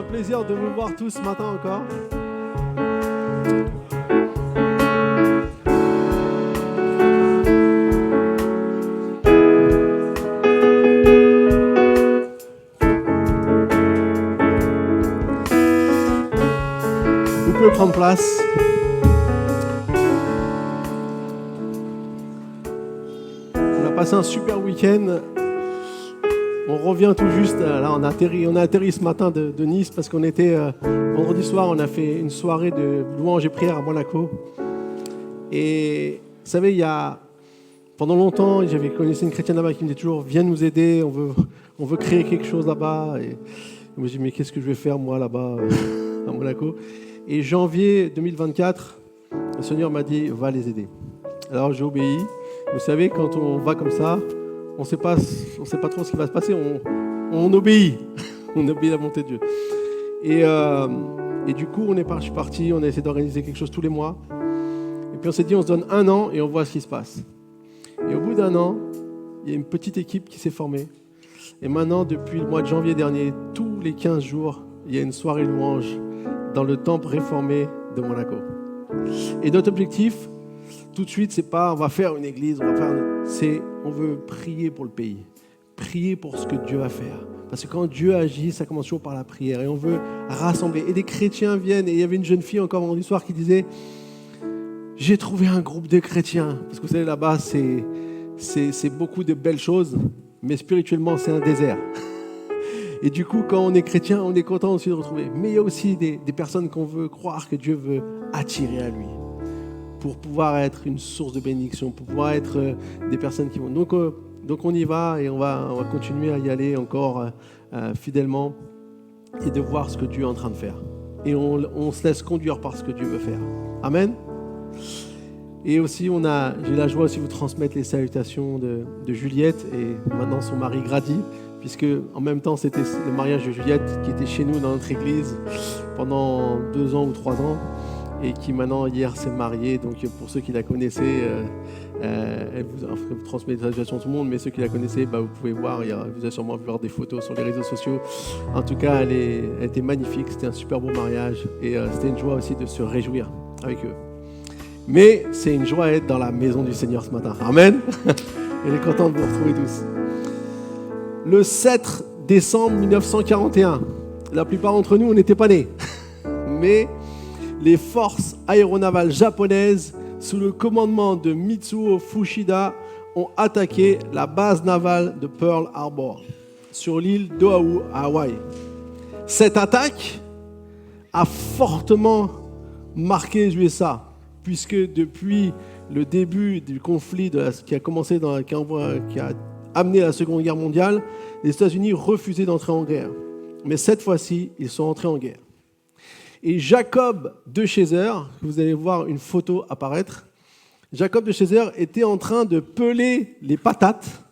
un plaisir de vous voir tous ce matin encore. Vous pouvez prendre place. On a passé un super week-end. On revient tout juste, là on a atterri ce matin de Nice parce qu'on était, vendredi soir, on a fait une soirée de louange et prière à Monaco. Et vous savez, pendant longtemps, j'avais connu une chrétienne là-bas qui me disait toujours, viens nous aider, on veut créer quelque chose là-bas. Et je me dis, mais qu'est-ce que je vais faire moi là-bas à Monaco? Et janvier 2024, le Seigneur m'a dit, va les aider. Alors j'ai obéi. Vous savez, quand on va comme ça, on ne sait pas trop ce qui va se passer, on obéit, on obéit la volonté de Dieu. Et du coup, je suis parti, on a essayé d'organiser quelque chose tous les mois. Et puis on s'est dit, on se donne 1 an et on voit ce qui se passe. Et au bout d'1 an, il y a une petite équipe qui s'est formée. Et maintenant, depuis le mois de janvier dernier, tous les 15 jours, il y a une soirée louange dans le temple réformé de Monaco. Et notre objectif, tout de suite, c'est pas on va faire une église, on veut prier pour le pays, prier pour ce que Dieu va faire. Parce que quand Dieu agit, ça commence toujours par la prière et on veut rassembler. Et des chrétiens viennent, et il y avait une jeune fille encore vendredi soir qui disait « J'ai trouvé un groupe de chrétiens ». Parce que vous savez, là-bas, c'est beaucoup de belles choses, mais spirituellement, c'est un désert. Et du coup, quand on est chrétien, on est content aussi de retrouver. Mais il y a aussi des personnes qu'on veut croire que Dieu veut attirer à lui, pour pouvoir être une source de bénédiction, pour pouvoir être des personnes qui vont... Donc on y va et on va continuer à y aller encore fidèlement et de voir ce que Dieu est en train de faire. Et on se laisse conduire par ce que Dieu veut faire. Amen. Et aussi, j'ai la joie aussi de vous transmettre les salutations de Juliette et maintenant son mari Grady, puisque en même temps, c'était le mariage de Juliette qui était chez nous dans notre église pendant 2 ans ou 3 ans. Et qui maintenant, hier, s'est mariée. Donc, pour ceux qui la connaissaient, elle vous transmet des salutations à tout le monde, mais ceux qui la connaissaient, vous pouvez voir, vous avez sûrement vu voir des photos sur les réseaux sociaux. En tout cas, elle était magnifique, c'était un super beau mariage, et c'était une joie aussi de se réjouir avec eux. Mais c'est une joie d'être dans la maison du Seigneur ce matin. Amen. Elle est contente de vous retrouver tous. Le 7 décembre 1941, la plupart d'entre nous, on n'était pas nés. Mais les forces aéronavales japonaises, sous le commandement de Mitsuo Fuchida, ont attaqué la base navale de Pearl Harbor, sur l'île d'Oahu, à Hawaï. Cette attaque a fortement marqué les USA, puisque depuis le début du conflit qui a amené la Seconde Guerre mondiale, les États-Unis refusaient d'entrer en guerre. Mais cette fois-ci, ils sont entrés en guerre. Et Jacob de Chazer, vous allez voir une photo apparaître, Jacob de Chazer était en train de peler les patates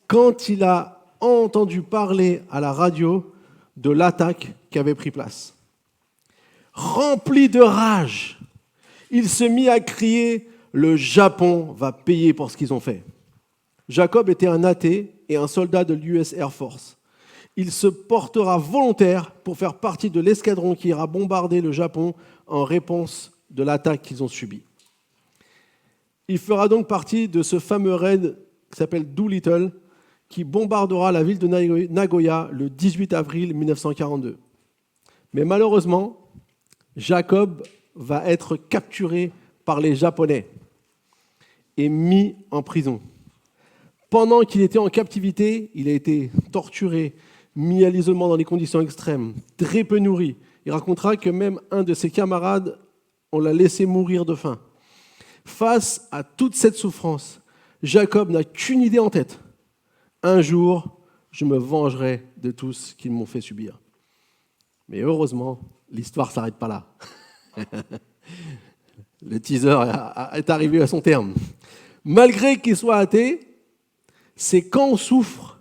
quand il a entendu parler à la radio de l'attaque qui avait pris place. Rempli de rage, il se mit à crier « Le Japon va payer pour ce qu'ils ont fait ». Jacob était un athée et un soldat de l'US Air Force. Il se portera volontaire pour faire partie de l'escadron qui ira bombarder le Japon en réponse de l'attaque qu'ils ont subie. Il fera donc partie de ce fameux raid qui s'appelle Doolittle, qui bombardera la ville de Nagoya le 18 avril 1942. Mais malheureusement, Jacob va être capturé par les Japonais et mis en prison. Pendant qu'il était en captivité, il a été torturé, mis à l'isolement dans des conditions extrêmes, très peu nourri. Il racontera que même un de ses camarades, on l'a laissé mourir de faim. Face à toute cette souffrance, Jacob n'a qu'une idée en tête. Un jour, je me vengerai de tout ce qu'ils m'ont fait subir. Mais heureusement, l'histoire ne s'arrête pas là. Le teaser est arrivé à son terme. Malgré qu'il soit athée, c'est quand on souffre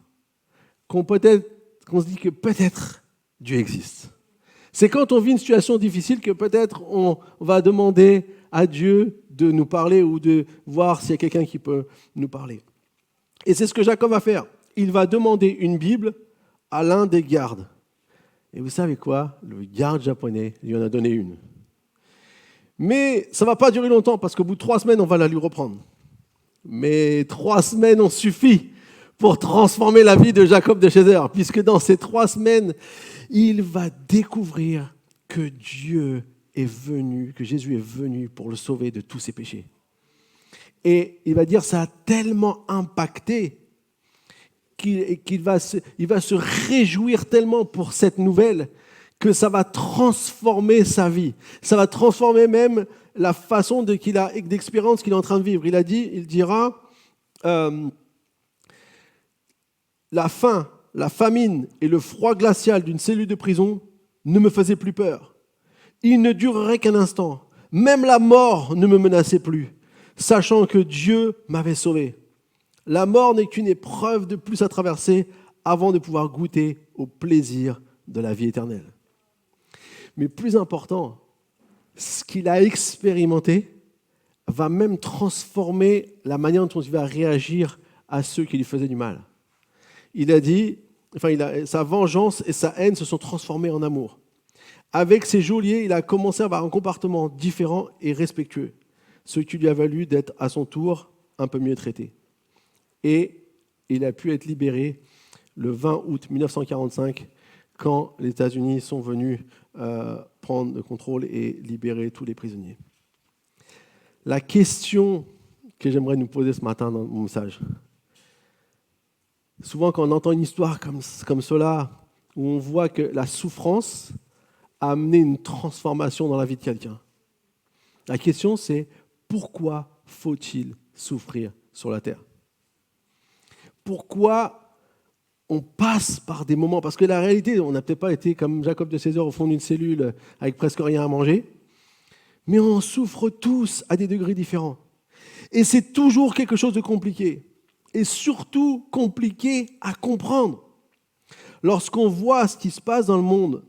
qu'on se dit que peut-être Dieu existe. C'est quand on vit une situation difficile que peut-être on va demander à Dieu de nous parler ou de voir s'il y a quelqu'un qui peut nous parler. Et c'est ce que Jacob va faire. Il va demander une Bible à l'un des gardes. Et vous savez quoi? Le garde japonais lui en a donné une. Mais ça ne va pas durer longtemps parce qu'au bout de 3 semaines, on va la lui reprendre. Mais 3 semaines ont suffi pour transformer la vie de Jacob de Chézer, puisque dans ces 3 semaines, il va découvrir que Dieu est venu, que Jésus est venu pour le sauver de tous ses péchés. Et il va dire, ça a tellement impacté qu'il va se réjouir tellement pour cette nouvelle que ça va transformer sa vie. Ça va transformer même la façon d'expérience qu'il est en train de vivre. Il dira, la faim, la famine et le froid glacial d'une cellule de prison ne me faisaient plus peur. Il ne durerait qu'un instant. Même la mort ne me menaçait plus, sachant que Dieu m'avait sauvé. La mort n'est qu'une épreuve de plus à traverser avant de pouvoir goûter au plaisir de la vie éternelle. Mais plus important, ce qu'il a expérimenté va même transformer la manière dont il va réagir à ceux qui lui faisaient du mal. Il a dit, sa vengeance et sa haine se sont transformées en amour. Avec ses geôliers, il a commencé à avoir un comportement différent et respectueux, ce qui lui a valu d'être à son tour un peu mieux traité. Et il a pu être libéré le 20 août 1945, quand les États-Unis sont venus prendre le contrôle et libérer tous les prisonniers. La question que j'aimerais nous poser ce matin dans mon message, souvent quand on entend une histoire comme cela, où on voit que la souffrance a amené une transformation dans la vie de quelqu'un, la question c'est, pourquoi faut-il souffrir sur la terre? Pourquoi on passe par des moments, parce que la réalité, on n'a peut-être pas été comme Jacob de Chézer au fond d'une cellule avec presque rien à manger, mais on souffre tous à des degrés différents. Et c'est toujours quelque chose de compliqué, et surtout compliqué à comprendre. Lorsqu'on voit ce qui se passe dans le monde,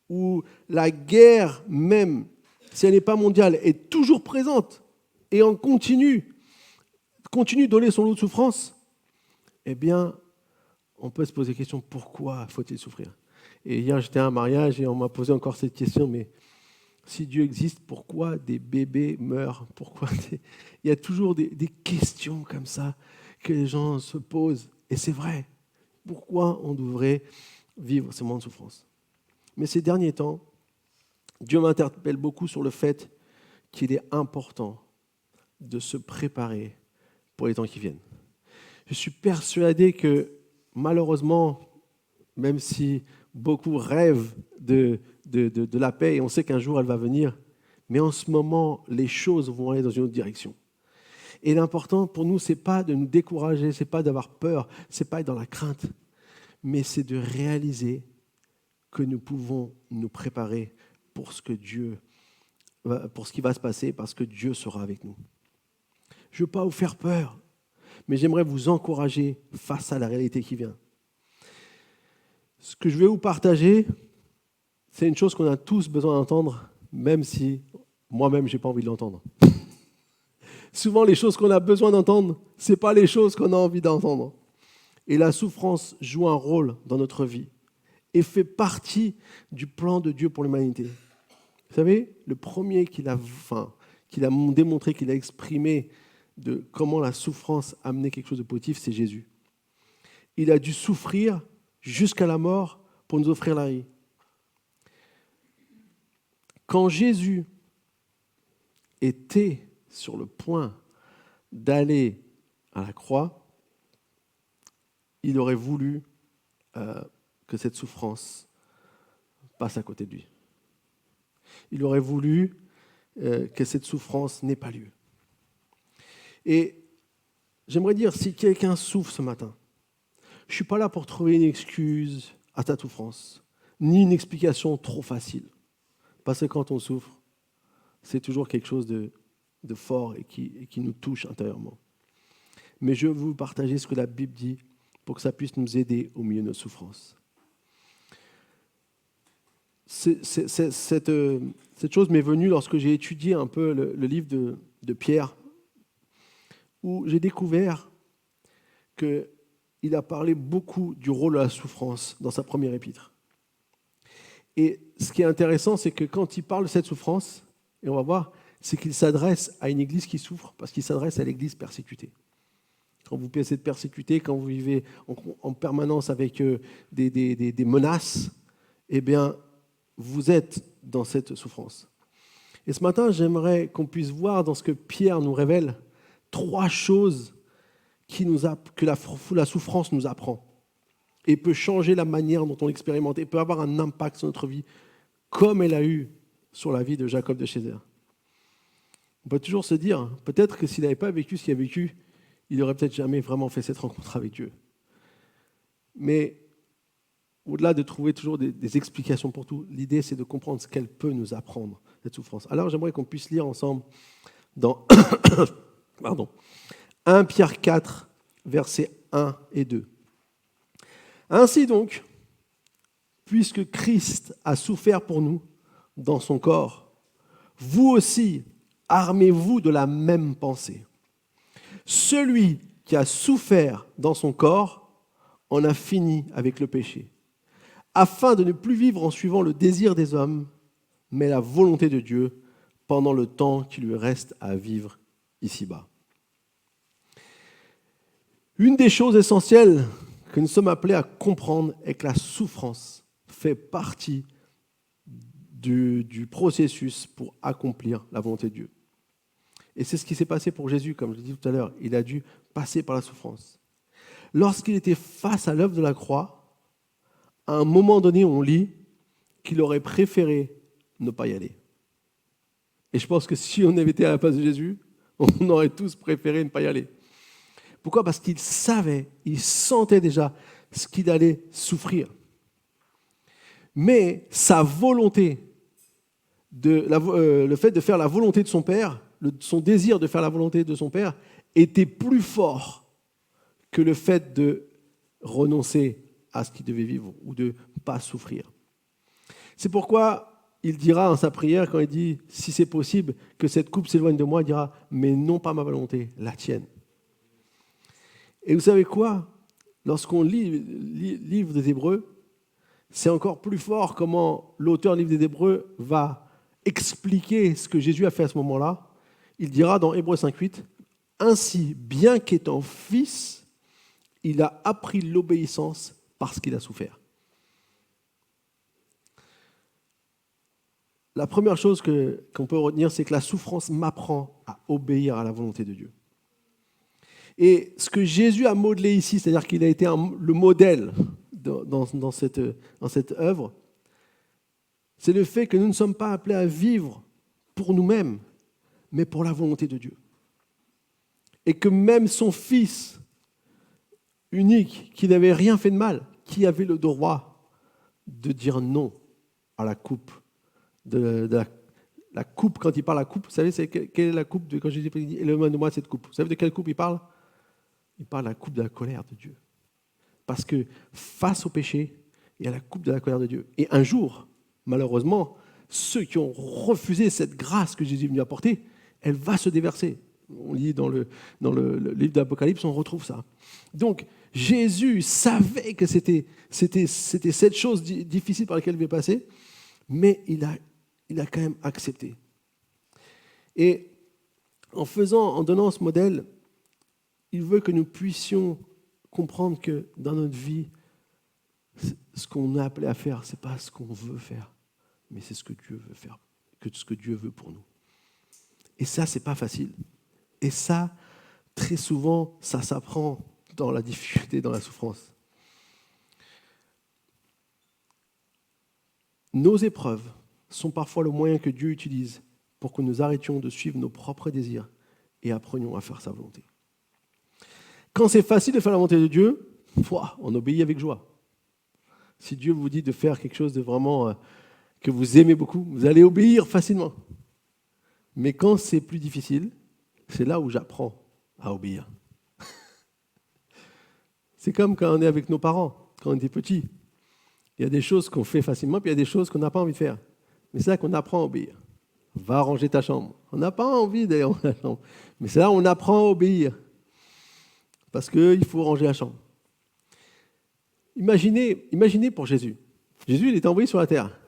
où la guerre même, si elle n'est pas mondiale, est toujours présente, et on continue de donner son lot de souffrance, eh bien, on peut se poser la question, pourquoi faut-il souffrir? Et hier, j'étais à un mariage et on m'a posé encore cette question, mais si Dieu existe, pourquoi des bébés meurent? Il y a toujours des questions comme ça que les gens se posent. Et c'est vrai, pourquoi on devrait vivre ce moment de souffrance? Mais ces derniers temps, Dieu m'interpelle beaucoup sur le fait qu'il est important de se préparer pour les temps qui viennent. Je suis persuadé que malheureusement, même si beaucoup rêvent de la paix, et on sait qu'un jour elle va venir, mais en ce moment, les choses vont aller dans une autre direction. Et l'important pour nous, ce n'est pas de nous décourager, ce n'est pas d'avoir peur, ce n'est pas être dans la crainte, mais c'est de réaliser que nous pouvons nous préparer pour ce qui va se passer, parce que Dieu sera avec nous. Je ne veux pas vous faire peur, mais j'aimerais vous encourager face à la réalité qui vient. Ce que je vais vous partager, c'est une chose qu'on a tous besoin d'entendre, même si moi-même, je n'ai pas envie de l'entendre. Souvent, les choses qu'on a besoin d'entendre, ce n'est pas les choses qu'on a envie d'entendre. Et la souffrance joue un rôle dans notre vie et fait partie du plan de Dieu pour l'humanité. Vous savez, le premier qu'il a démontré, qu'il a exprimé de comment la souffrance amenait quelque chose de positif, c'est Jésus. Il a dû souffrir jusqu'à la mort pour nous offrir la vie. Quand Jésus était sur le point d'aller à la croix, il aurait voulu que cette souffrance passe à côté de lui. Il aurait voulu que cette souffrance n'ait pas lieu. Et j'aimerais dire, si quelqu'un souffre ce matin, je ne suis pas là pour trouver une excuse à ta souffrance, ni une explication trop facile. Parce que quand on souffre, c'est toujours quelque chose de fort et qui nous touche intérieurement. Mais je veux vous partager ce que la Bible dit pour que ça puisse nous aider au milieu de nos souffrances. Cette chose m'est venue lorsque j'ai étudié un peu le livre de Pierre, où j'ai découvert qu'il a parlé beaucoup du rôle de la souffrance dans sa première épître. Et ce qui est intéressant, c'est que quand il parle de cette souffrance, et on va voir, c'est qu'il s'adresse à une église qui souffre, parce qu'il s'adresse à l'église persécutée. Quand vous pouvez être persécuté, quand vous vivez en permanence avec des menaces, eh bien, vous êtes dans cette souffrance. Et ce matin, j'aimerais qu'on puisse voir dans ce que Pierre nous révèle 3 choses que la souffrance nous apprend et peut changer la manière dont on l'expérimente et peut avoir un impact sur notre vie, comme elle a eu sur la vie de Jacob de Chézère. On peut toujours se dire, peut-être que s'il n'avait pas vécu ce qu'il a vécu, il n'aurait peut-être jamais vraiment fait cette rencontre avec Dieu. Mais au-delà de trouver toujours des explications pour tout, l'idée c'est de comprendre ce qu'elle peut nous apprendre, cette souffrance. Alors j'aimerais qu'on puisse lire ensemble dans 1 Pierre 4, versets 1 et 2. Ainsi donc, puisque Christ a souffert pour nous dans son corps, vous aussi, armez-vous de la même pensée. Celui qui a souffert dans son corps en a fini avec le péché, afin de ne plus vivre en suivant le désir des hommes, mais la volonté de Dieu pendant le temps qui lui reste à vivre ici-bas. Une des choses essentielles que nous sommes appelés à comprendre est que la souffrance fait partie du processus pour accomplir la volonté de Dieu. Et c'est ce qui s'est passé pour Jésus, comme je l'ai dit tout à l'heure. Il a dû passer par la souffrance. Lorsqu'il était face à l'œuvre de la croix, à un moment donné, on lit qu'il aurait préféré ne pas y aller. Et je pense que si on avait été à la place de Jésus, on aurait tous préféré ne pas y aller. Pourquoi ? Parce qu'il savait, il sentait déjà ce qu'il allait souffrir. Mais sa volonté, le fait de faire la volonté de son Père, son désir de faire la volonté de son Père, était plus fort que le fait de renoncer à ce qu'il devait vivre ou de ne pas souffrir. C'est pourquoi il dira en sa prière, quand il dit « Si c'est possible que cette coupe s'éloigne de moi », il dira « Mais non pas ma volonté, la tienne ». Et vous savez quoi ? Lorsqu'on lit le livre des Hébreux, c'est encore plus fort comment l'auteur du livre des Hébreux va expliquer ce que Jésus a fait à ce moment-là. Il dira dans Hébreux 5.8 « Ainsi, bien qu'étant fils, il a appris l'obéissance parce qu'il a souffert. » La première chose qu'on peut retenir, c'est que la souffrance m'apprend à obéir à la volonté de Dieu. Et ce que Jésus a modelé ici, c'est-à-dire qu'il a été le modèle dans cette œuvre, c'est le fait que nous ne sommes pas appelés à vivre pour nous-mêmes, mais pour la volonté de Dieu. Et que même son Fils unique, qui n'avait rien fait de mal, qui avait le droit de dire non à la coupe, la coupe, quand il parle de la coupe, vous savez, quelle est la coupe quand Jésus dit « Éloigne-moi de cette coupe ». Vous savez de quelle coupe il parle ? Il parle de la coupe de la colère de Dieu. Parce que face au péché, il y a la coupe de la colère de Dieu. Et un jour, malheureusement, ceux qui ont refusé cette grâce que Jésus est venu apporter, elle va se déverser. On lit dans le livre d'Apocalypse, on retrouve ça. Donc, Jésus savait que c'était cette chose difficile par laquelle il devait passer, mais il a quand même accepté. Et en donnant ce modèle, il veut que nous puissions comprendre que dans notre vie, ce qu'on est appelé à faire, ce n'est pas ce qu'on veut faire, mais c'est ce que Dieu veut faire, ce que Dieu veut pour nous. Et ça, ce n'est pas facile. Et ça, très souvent, ça s'apprend dans la difficulté, dans la souffrance. Nos épreuves sont parfois le moyen que Dieu utilise pour que nous arrêtions de suivre nos propres désirs et apprenions à faire sa volonté. Quand c'est facile de faire la volonté de Dieu, on obéit avec joie. Si Dieu vous dit de faire quelque chose de vraiment que vous aimez beaucoup, vous allez obéir facilement. Mais quand c'est plus difficile, c'est là où j'apprends à obéir. C'est comme quand on est avec nos parents, quand on était petits. Il y a des choses qu'on fait facilement, puis il y a des choses qu'on n'a pas envie de faire. Mais c'est là qu'on apprend à obéir. Va ranger ta chambre. On n'a pas envie d'aller ranger la chambre. Mais c'est là où on apprend à obéir. Parce qu'il faut ranger la chambre. Imaginez pour Jésus. Jésus, il est envoyé sur la terre.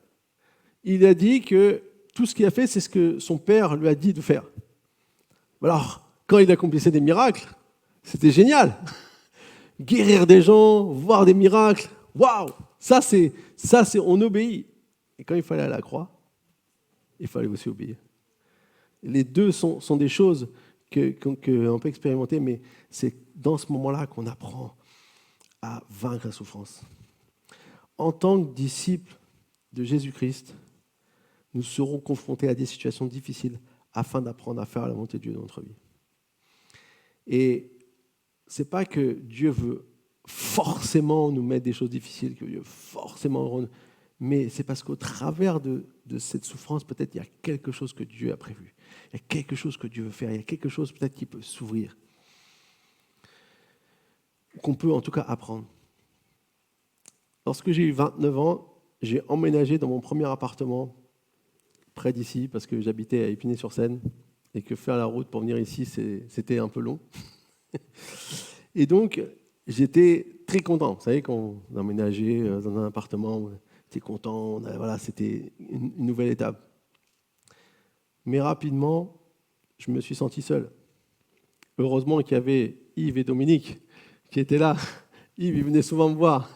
il a dit que tout ce qu'il a fait, c'est ce que son père lui a dit de faire. Alors, quand il accomplissait des miracles, c'était génial. Guérir des gens, voir des miracles, waouh, ça c'est, on obéit. Et quand il fallait aller à la croix, il fallait aussi obéir. Les deux sont des choses qu'on peut expérimenter, mais c'est dans ce moment-là qu'on apprend à vaincre la souffrance. En tant que disciples de Jésus-Christ, nous serons confrontés à des situations difficiles afin d'apprendre à faire la volonté de Dieu dans notre vie. Et ce n'est pas que Dieu veut forcément nous mettre des choses difficiles, que Dieu veut forcément... Mais c'est parce qu'au travers de cette souffrance, peut-être il y a quelque chose que Dieu a prévu. Il y a quelque chose que Dieu veut faire. Il y a quelque chose peut-être qui peut s'ouvrir. Qu'on peut en tout cas apprendre. Lorsque j'ai eu 29 ans, j'ai emménagé dans mon premier appartement près d'ici, parce que j'habitais à Épinay-sur-Seine, et que faire la route pour venir ici, c'était un peu long. Et donc, j'étais très content. Vous savez, quand on emménageait dans un appartement, on était content, voilà, c'était une nouvelle étape. Mais rapidement, je me suis senti seul. Heureusement qu'il y avait Yves et Dominique qui étaient là. Yves, il venait souvent me voir.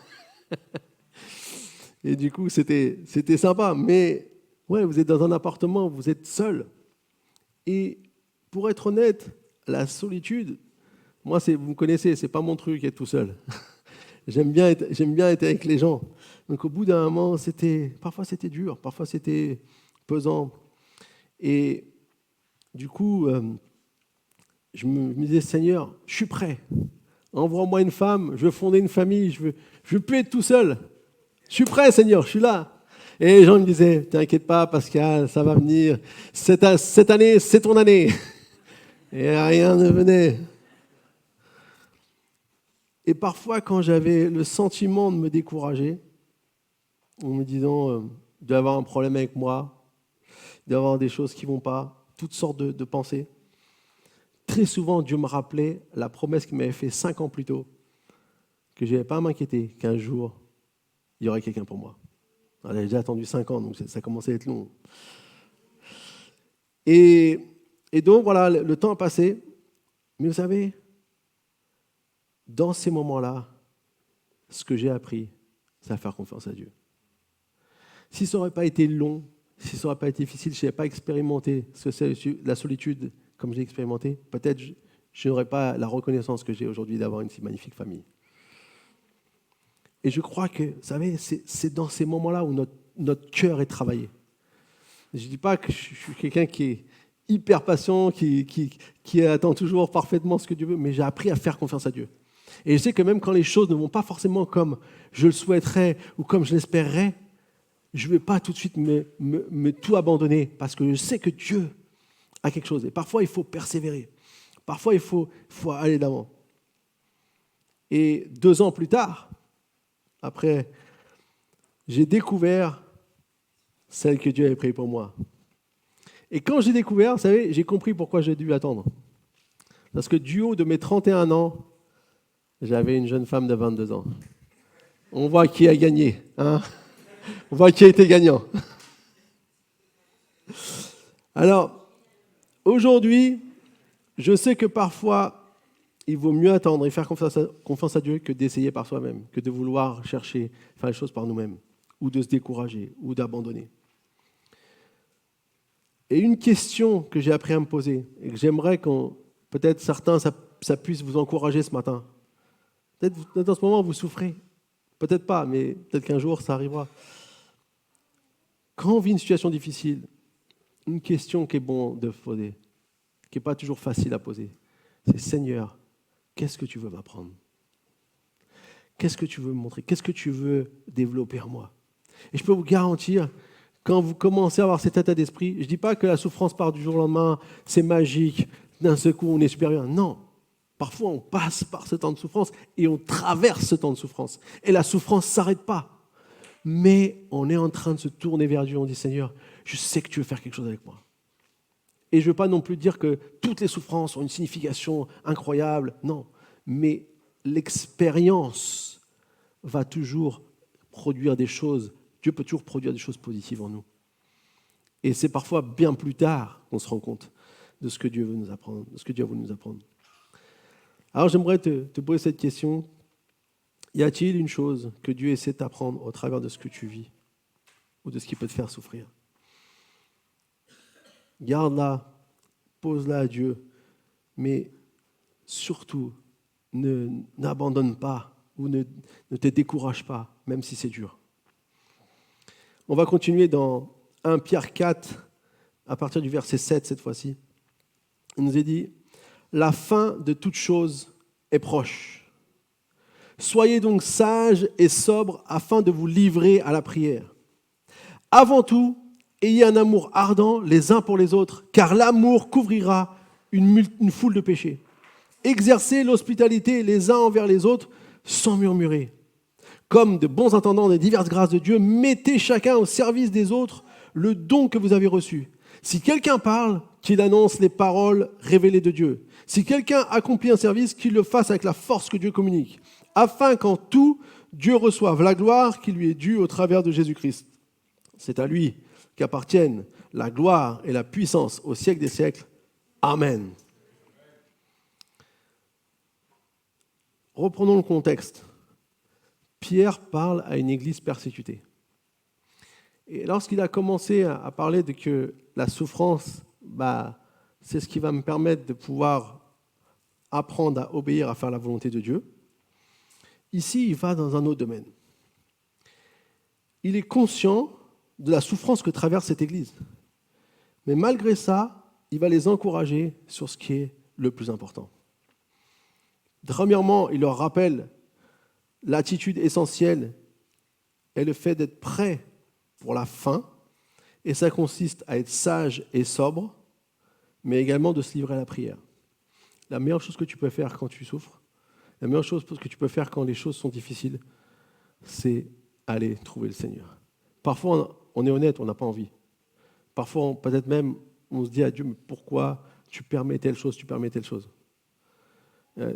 Et du coup, c'était sympa. Mais ouais, vous êtes dans un appartement, vous êtes seul. Et pour être honnête, la solitude, moi, vous me connaissez, c'est pas mon truc être tout seul. J'aime bien être avec les gens. Donc au bout d'un moment, parfois c'était dur, parfois c'était pesant. Et du coup, je me disais, Seigneur, je suis prêt. Envoie-moi une femme, je veux fonder une famille, je veux plus être tout seul. Je suis prêt, Seigneur, je suis là. Et les gens me disaient, t'inquiète pas, Pascal, ça va venir. Cette année, c'est ton année. Et rien ne venait. Et parfois, quand j'avais le sentiment de me décourager, en me disant, il doit y avoir un problème avec moi, il doit y avoir des choses qui ne vont pas, toutes sortes de pensées, très souvent, Dieu me rappelait la promesse qu'il m'avait faite 5 ans plus tôt, que je n'avais pas à m'inquiéter qu'un jour, il y aurait quelqu'un pour moi. J'avais déjà attendu 5 ans, donc ça commençait à être long. Et donc, voilà, le temps a passé. Mais vous savez, dans ces moments-là, ce que j'ai appris, c'est à faire confiance à Dieu. Si ça n'aurait pas été long, si ça n'aurait pas été difficile, si je n'avais pas expérimenté ce que c'est la solitude comme j'ai expérimenté, peut-être je n'aurais pas la reconnaissance que j'ai aujourd'hui d'avoir une si magnifique famille. Et je crois que, vous savez, c'est dans ces moments-là où notre cœur est travaillé. Je ne dis pas que je suis quelqu'un qui est hyper patient, qui attend toujours parfaitement ce que Dieu veut, mais j'ai appris à faire confiance à Dieu. Et je sais que même quand les choses ne vont pas forcément comme je le souhaiterais ou comme je l'espérerais, je ne vais pas tout de suite me tout abandonner parce que je sais que Dieu a quelque chose. Et parfois, il faut persévérer. Parfois, il faut aller d'avant. Et 2 ans plus tard, après, j'ai découvert celle que Dieu avait prévue pour moi. Et quand j'ai découvert, vous savez, j'ai compris pourquoi j'ai dû attendre. Parce que du haut de mes 31 ans, j'avais une jeune femme de 22 ans. On voit qui a gagné, hein ? On voit qui a été gagnant. Alors, aujourd'hui, je sais que parfois, il vaut mieux attendre et faire confiance à Dieu que d'essayer par soi-même, que de vouloir chercher, faire les choses par nous-mêmes, ou de se décourager, ou d'abandonner. Et une question que j'ai appris à me poser, et que j'aimerais peut-être certains, ça puisse vous encourager ce matin. Peut-être dans ce moment, vous souffrez. Peut-être pas, mais peut-être qu'un jour, ça arrivera. Quand on vit une situation difficile, une question qui est bon de poser, qui n'est pas toujours facile à poser, c'est « Seigneur, qu'est-ce que tu veux m'apprendre ? Qu'est-ce que tu veux me montrer ? Qu'est-ce que tu veux développer en moi ?» Et je peux vous garantir, quand vous commencez à avoir cet état d'esprit, je ne dis pas que la souffrance part du jour au lendemain, c'est magique, d'un seul coup on est supérieur. Non, parfois on passe par ce temps de souffrance et on traverse ce temps de souffrance. Et la souffrance ne s'arrête pas. Mais on est en train de se tourner vers Dieu, on dit « Seigneur, je sais que tu veux faire quelque chose avec moi. » Et je ne veux pas non plus dire que toutes les souffrances ont une signification incroyable, non. Mais l'expérience va toujours produire des choses. Dieu peut toujours produire des choses positives en nous. Et c'est parfois bien plus tard qu'on se rend compte de ce que Dieu veut nous apprendre, de ce que Dieu a voulu nous apprendre. Alors j'aimerais te poser cette question. Y a-t-il une chose que Dieu essaie de t'apprendre au travers de ce que tu vis ou de ce qui peut te faire souffrir? Garde-la, pose-la à Dieu, mais surtout, n'abandonne pas ou ne te décourage pas, même si c'est dur. On va continuer dans 1 Pierre 4, à partir du verset 7 cette fois-ci. Il nous est dit « La fin de toute chose est proche. Soyez donc sages et sobres afin de vous livrer à la prière. Avant tout, ayez un amour ardent les uns pour les autres, car l'amour couvrira une foule de péchés. Exercez l'hospitalité les uns envers les autres sans murmurer. Comme de bons entendants des diverses grâces de Dieu, mettez chacun au service des autres le don que vous avez reçu. Si quelqu'un parle, qu'il annonce les paroles révélées de Dieu. Si quelqu'un accomplit un service, qu'il le fasse avec la force que Dieu communique, afin qu'en tout, Dieu reçoive la gloire qui lui est due au travers de Jésus-Christ. C'est à lui qu'appartiennent la gloire et la puissance au siècle des siècles. Amen. » Reprenons le contexte. Pierre parle à une église persécutée. Et lorsqu'il a commencé à parler de que la souffrance, c'est ce qui va me permettre de pouvoir apprendre à obéir, à faire la volonté de Dieu, ici, il va dans un autre domaine. Il est conscient de la souffrance que traverse cette église. Mais malgré ça, il va les encourager sur ce qui est le plus important. Premièrement, il leur rappelle l'attitude essentielle est le fait d'être prêt pour la fin, et ça consiste à être sage et sobre, mais également de se livrer à la prière. La meilleure chose que tu peux faire quand tu souffres, la meilleure chose que tu peux faire quand les choses sont difficiles, c'est aller trouver le Seigneur. Parfois, on est honnête, on n'a pas envie. Parfois, peut-être même, on se dit à Dieu, mais pourquoi tu permets telle chose, tu permets telle chose?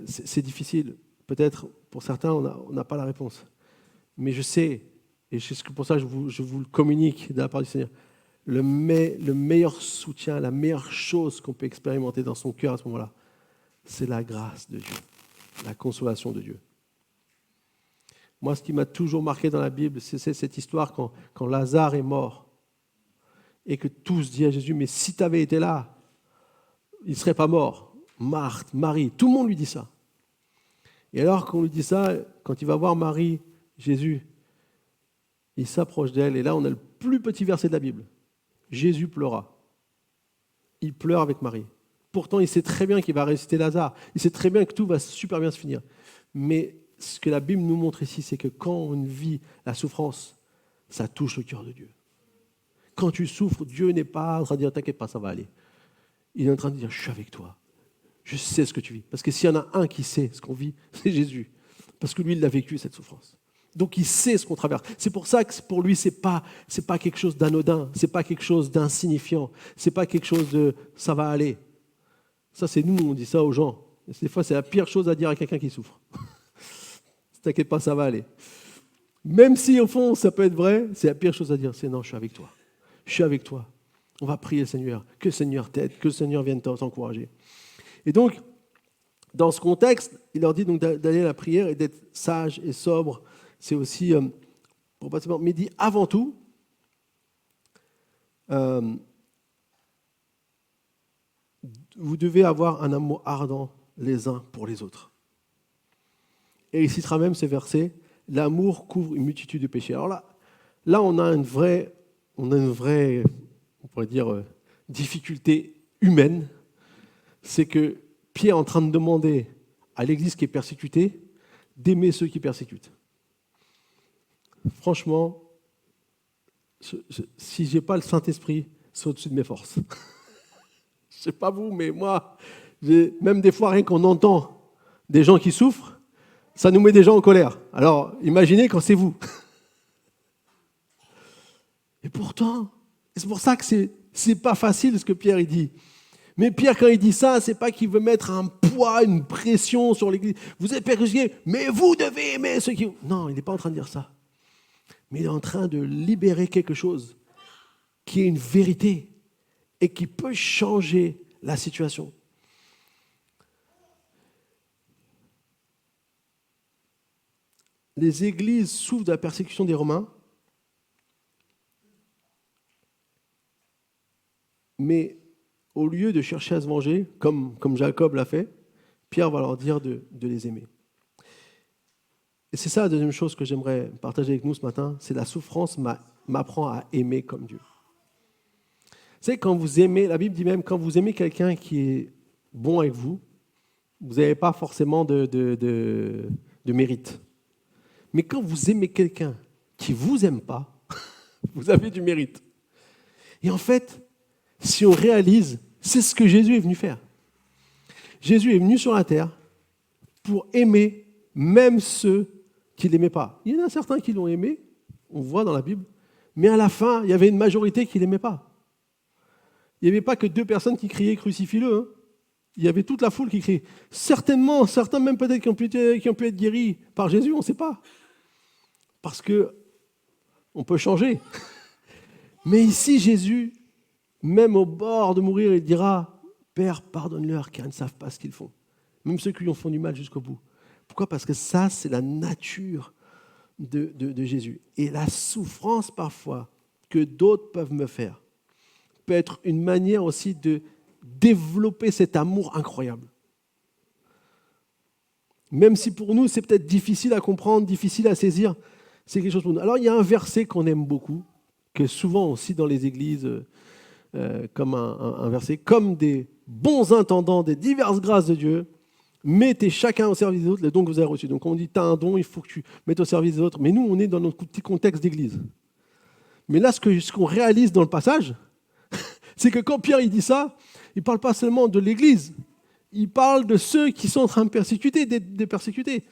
C'est difficile. Peut-être, pour certains, on n'a pas la réponse. Mais je sais, et c'est pour ça que je vous le communique de la part du Seigneur, le meilleur soutien, la meilleure chose qu'on peut expérimenter dans son cœur à ce moment-là, c'est la grâce de Dieu, la consolation de Dieu. Moi, ce qui m'a toujours marqué dans la Bible, c'est cette histoire quand Lazare est mort et que tous disent à Jésus, mais si tu avais été là, il ne serait pas mort. Marthe, Marie, tout le monde lui dit ça. Et alors qu'on lui dit ça, quand il va voir Marie, Jésus, il s'approche d'elle, et là on a le plus petit verset de la Bible. Jésus pleura. Il pleure avec Marie. Pourtant, il sait très bien qu'il va ressusciter Lazare. Il sait très bien que tout va super bien se finir. Mais ce que la Bible nous montre ici, c'est que quand on vit la souffrance, ça touche le cœur de Dieu. Quand tu souffres, Dieu n'est pas en train de dire « t'inquiète pas, ça va aller ». Il est en train de dire « je suis avec toi ». Je sais ce que tu vis. Parce que s'il y en a un qui sait ce qu'on vit, c'est Jésus. Parce que lui, il l'a vécu, cette souffrance. Donc, il sait ce qu'on traverse. C'est pour ça que pour lui, c'est pas quelque chose d'anodin. C'est pas quelque chose d'insignifiant. C'est pas quelque chose de « ça va aller ». Ça, c'est nous, on dit ça aux gens. Et des fois, c'est la pire chose à dire à quelqu'un qui souffre. T'inquiète pas, ça va aller. Même si, au fond, ça peut être vrai, c'est la pire chose à dire. C'est « non, je suis avec toi. Je suis avec toi. On va prier le Seigneur. Que le Seigneur t'aide. Que le Seigneur vienne t'encourager. » Et donc, dans ce contexte, il leur dit donc d'aller à la prière et d'être sage et sobre. C'est aussi, mais il dit avant tout, vous devez avoir un amour ardent les uns pour les autres. Et il citera même ce verset, l'amour couvre une multitude de péchés. Alors là on a une vraie, on pourrait dire, difficulté humaine. C'est que Pierre est en train de demander à l'Église qui est persécutée d'aimer ceux qui persécutent. Franchement, si je n'ai pas le Saint-Esprit, c'est au-dessus de mes forces. Je ne sais pas vous, mais moi, même des fois, rien qu'on entend des gens qui souffrent, ça nous met des gens en colère. Alors, imaginez quand c'est vous. Et pourtant, c'est pour ça que c'est pas facile ce que Pierre il dit. Mais Pierre, quand il dit ça, c'est pas qu'il veut mettre un poids, une pression sur l'Église. Vous êtes persécutés, mais vous devez aimer ceux qui... Non, il n'est pas en train de dire ça. Mais il est en train de libérer quelque chose qui est une vérité et qui peut changer la situation. Les églises souffrent de la persécution des Romains, mais au lieu de chercher à se venger, comme Jacob l'a fait, Pierre va leur dire de les aimer. Et c'est ça la deuxième chose que j'aimerais partager avec nous ce matin, c'est la souffrance m'apprend à aimer comme Dieu. Vous savez, quand vous aimez, la Bible dit même, quand vous aimez quelqu'un qui est bon avec vous, vous n'avez pas forcément de mérite. Mais quand vous aimez quelqu'un qui ne vous aime pas, vous avez du mérite. Et en fait, si on réalise, c'est ce que Jésus est venu faire. Jésus est venu sur la terre pour aimer même ceux qui ne l'aimaient pas. Il y en a certains qui l'ont aimé, on voit dans la Bible, mais à la fin, il y avait une majorité qui ne l'aimaient pas. Il n'y avait pas que 2 personnes qui criaient « crucifie-le ». Hein. Il y avait toute la foule qui criait. Certainement, certains même peut-être qui ont pu être guéris par Jésus, on ne sait pas. Parce qu'on peut changer. Mais ici, Jésus, même au bord de mourir, il dira « Père, pardonne-leur, car ils ne savent pas ce qu'ils font. » Même ceux qui lui ont fait du mal jusqu'au bout. Pourquoi ? Parce que ça, c'est la nature de Jésus. Et la souffrance, parfois, que d'autres peuvent me faire, peut être une manière aussi de développer cet amour incroyable. Même si pour nous, c'est peut-être difficile à comprendre, difficile à saisir, c'est quelque chose pour nous. Alors, il y a un verset qu'on aime beaucoup, que souvent aussi dans les églises, comme un verset, comme des bons intendants des diverses grâces de Dieu, mettez chacun au service des autres les dons que vous avez reçus. Donc, on dit, tu as un don, il faut que tu mettes au service des autres. Mais nous, on est dans notre petit contexte d'église. Mais là, ce qu'on réalise dans le passage, c'est que quand Pierre il dit ça, il ne parle pas seulement de l'église, il parle de ceux qui sont en train de persécuter, des persécutés.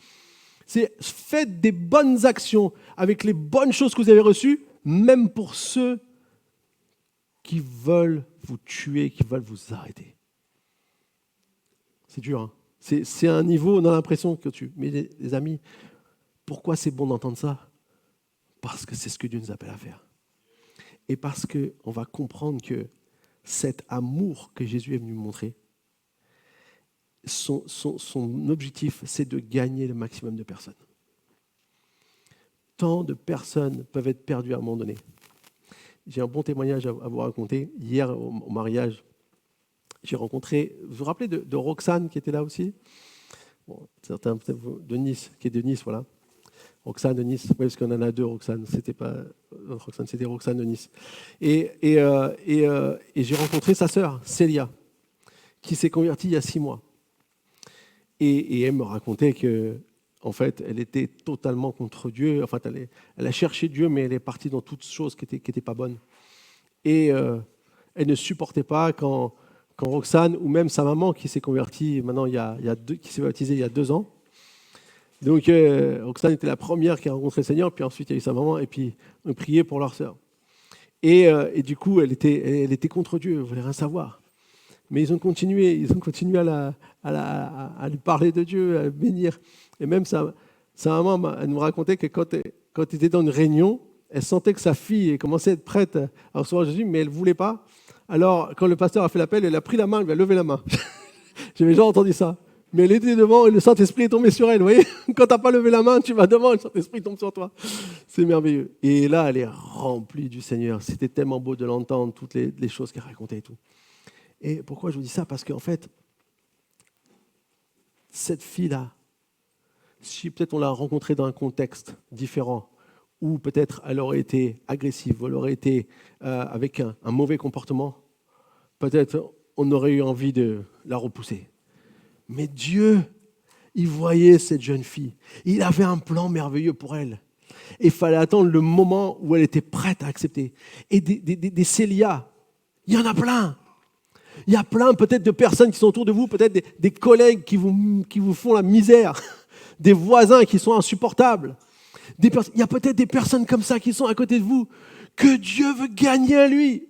C'est faites des bonnes actions avec les bonnes choses que vous avez reçues, même pour ceux qui veulent vous tuer, qui veulent vous arrêter. C'est dur, hein. C'est un niveau, on a l'impression que Mais les amis, pourquoi c'est bon d'entendre ça ? Parce que c'est ce que Dieu nous appelle à faire. Et parce qu'on va comprendre que cet amour que Jésus est venu montrer, son objectif, c'est de gagner le maximum de personnes. Tant de personnes peuvent être perdues à un moment donné. J'ai un bon témoignage à vous raconter. Hier, au mariage, j'ai rencontré, vous vous rappelez de Roxane qui était là aussi ? Bon, certains peut-être de Nice, qui est de Nice, voilà. Roxane de Nice, oui, parce qu'on en a 2 Roxane, c'était pas Roxane, c'était Roxane de Nice. Et j'ai rencontré sa sœur, Célia, qui s'est convertie il y a 6 mois. Et elle me racontait que, en fait, elle était totalement contre Dieu. En fait, elle a cherché Dieu, mais elle est partie dans toutes choses qui étaient pas bonnes. Et elle ne supportait pas quand Roxane, ou même sa maman qui s'est convertie maintenant qui s'est baptisée il y a 2 ans. Donc Roxane était la première qui a rencontré le Seigneur, puis ensuite il y a eu sa maman, et puis on priait pour leur sœur. Et du coup, elle était contre Dieu, elle ne voulait rien savoir. Mais ils ont continué à lui parler de Dieu, à le bénir. Et même sa maman, elle nous racontait que quand elle était dans une réunion, elle sentait que sa fille commençait à être prête à recevoir Jésus, mais elle ne voulait pas. Alors, quand le pasteur a fait l'appel, elle a pris la main, elle lui a levé la main. J'avais déjà entendu ça. Mais elle était devant et le Saint-Esprit est tombé sur elle. Vous voyez, quand tu n'as pas levé la main, tu vas devant et le Saint-Esprit tombe sur toi. C'est merveilleux. Et là, elle est remplie du Seigneur. C'était tellement beau de l'entendre, toutes les choses qu'elle racontait et tout. Et pourquoi je vous dis ça ? Parce qu'en fait, cette fille-là, si peut-être on l'a rencontrée dans un contexte différent, ou peut-être elle aurait été agressive, ou elle aurait été avec un mauvais comportement, peut-être on aurait eu envie de la repousser. Mais Dieu, il voyait cette jeune fille. Il avait un plan merveilleux pour elle. Et il fallait attendre le moment où elle était prête à accepter. Et des Célia, il y en a plein. Il y a plein peut-être de personnes qui sont autour de vous, peut-être des collègues qui vous font la misère, des voisins qui sont insupportables. Il y a peut-être des personnes comme ça qui sont à côté de vous, que Dieu veut gagner à lui.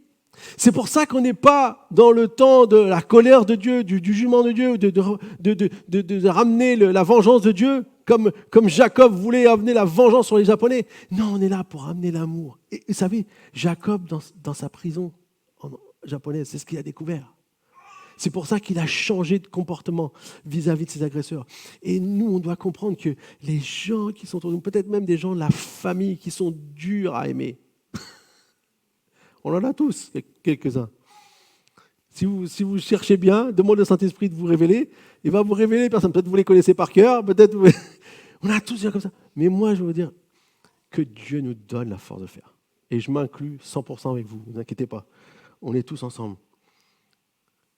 C'est pour ça qu'on n'est pas dans le temps de la colère de Dieu, du jugement de Dieu, de ramener la vengeance de Dieu, comme Jacob voulait amener la vengeance sur les Japonais. Non, on est là pour amener l'amour. Et vous savez, Jacob, dans sa prison japonaise, c'est ce qu'il a découvert. C'est pour ça qu'il a changé de comportement vis-à-vis de ses agresseurs. Et nous, on doit comprendre que les gens qui sont autour de nous, peut-être même des gens de la famille qui sont durs à aimer, on en a tous, quelques-uns. Si vous cherchez bien, demandez au Saint-Esprit de vous révéler, il va vous révéler personne. Peut-être vous les connaissez par cœur, peut-être on a tous des gens comme ça. Mais moi, je veux dire que Dieu nous donne la force de faire. Et je m'inclus 100% avec vous, ne vous inquiétez pas. On est tous ensemble.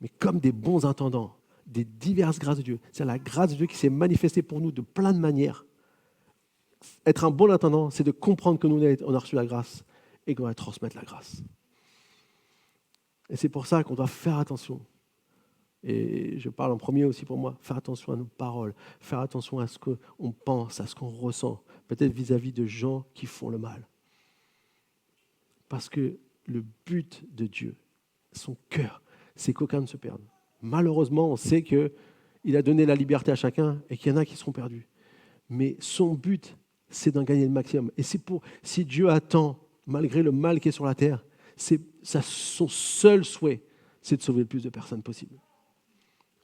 Mais comme des bons intendants, des diverses grâces de Dieu, c'est la grâce de Dieu qui s'est manifestée pour nous de plein de manières. Être un bon intendant, c'est de comprendre que nous, on a reçu la grâce et qu'on va transmettre la grâce. Et c'est pour ça qu'on doit faire attention. Et je parle en premier aussi pour moi, faire attention à nos paroles, faire attention à ce qu'on pense, à ce qu'on ressent, peut-être vis-à-vis de gens qui font le mal. Parce que le but de Dieu, son cœur, c'est qu'aucun ne se perde. Malheureusement, on sait qu'il a donné la liberté à chacun et qu'il y en a qui seront perdus. Mais son but, c'est d'en gagner le maximum. Et c'est pour, si Dieu attend, malgré le mal qui est sur la terre, son seul souhait, c'est de sauver le plus de personnes possible.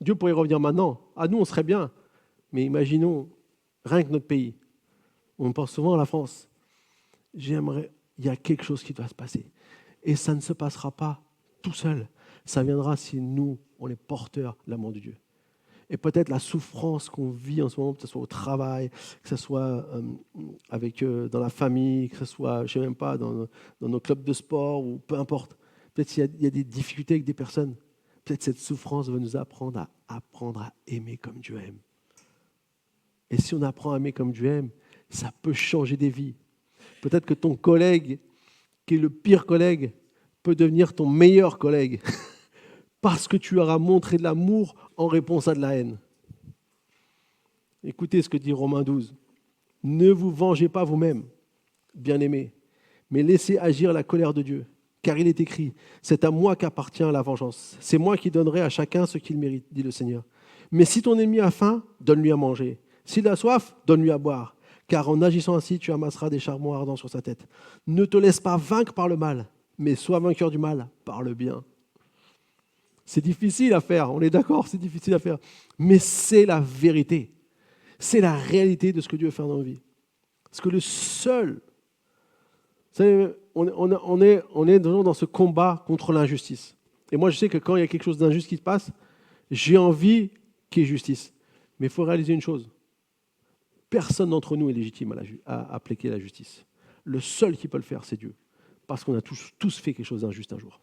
Dieu pourrait revenir maintenant. À nous, on serait bien. Mais imaginons, rien que notre pays. On pense souvent à la France. Il y a quelque chose qui doit se passer. Et ça ne se passera pas tout seul. Ça viendra si nous, on est porteurs de l'amour de Dieu. Et peut-être la souffrance qu'on vit en ce moment, que ce soit au travail, que ce soit dans la famille, que ce soit, je ne sais même pas, dans nos clubs de sport, ou peu importe. Peut-être qu'il y a des difficultés avec des personnes. Peut-être cette souffrance va nous apprendre à aimer comme Dieu aime. Et si on apprend à aimer comme Dieu aime, ça peut changer des vies. Peut-être que ton collègue, qui est le pire collègue, peut devenir ton meilleur collègue. Parce que tu auras montré de l'amour en réponse à de la haine. Écoutez ce que dit Romains 12. Ne vous vengez pas vous-même, bien-aimés, mais laissez agir la colère de Dieu. Car il est écrit, c'est à moi qu'appartient la vengeance. C'est moi qui donnerai à chacun ce qu'il mérite, dit le Seigneur. Mais si ton ennemi a faim, donne-lui à manger. S'il a soif, donne-lui à boire. Car en agissant ainsi, tu amasseras des charbons ardents sur sa tête. Ne te laisse pas vaincre par le mal, mais sois vainqueur du mal par le bien. C'est difficile à faire, on est d'accord, c'est difficile à faire. Mais c'est la vérité. C'est la réalité de ce que Dieu veut faire dans nos vies. Parce que le seul... Vous savez, on est toujours dans ce combat contre l'injustice. Et moi, je sais que quand il y a quelque chose d'injuste qui se passe, j'ai envie qu'il y ait justice. Mais il faut réaliser une chose. Personne d'entre nous est légitime à appliquer la justice. Le seul qui peut le faire, c'est Dieu. Parce qu'on a tous fait quelque chose d'injuste un jour.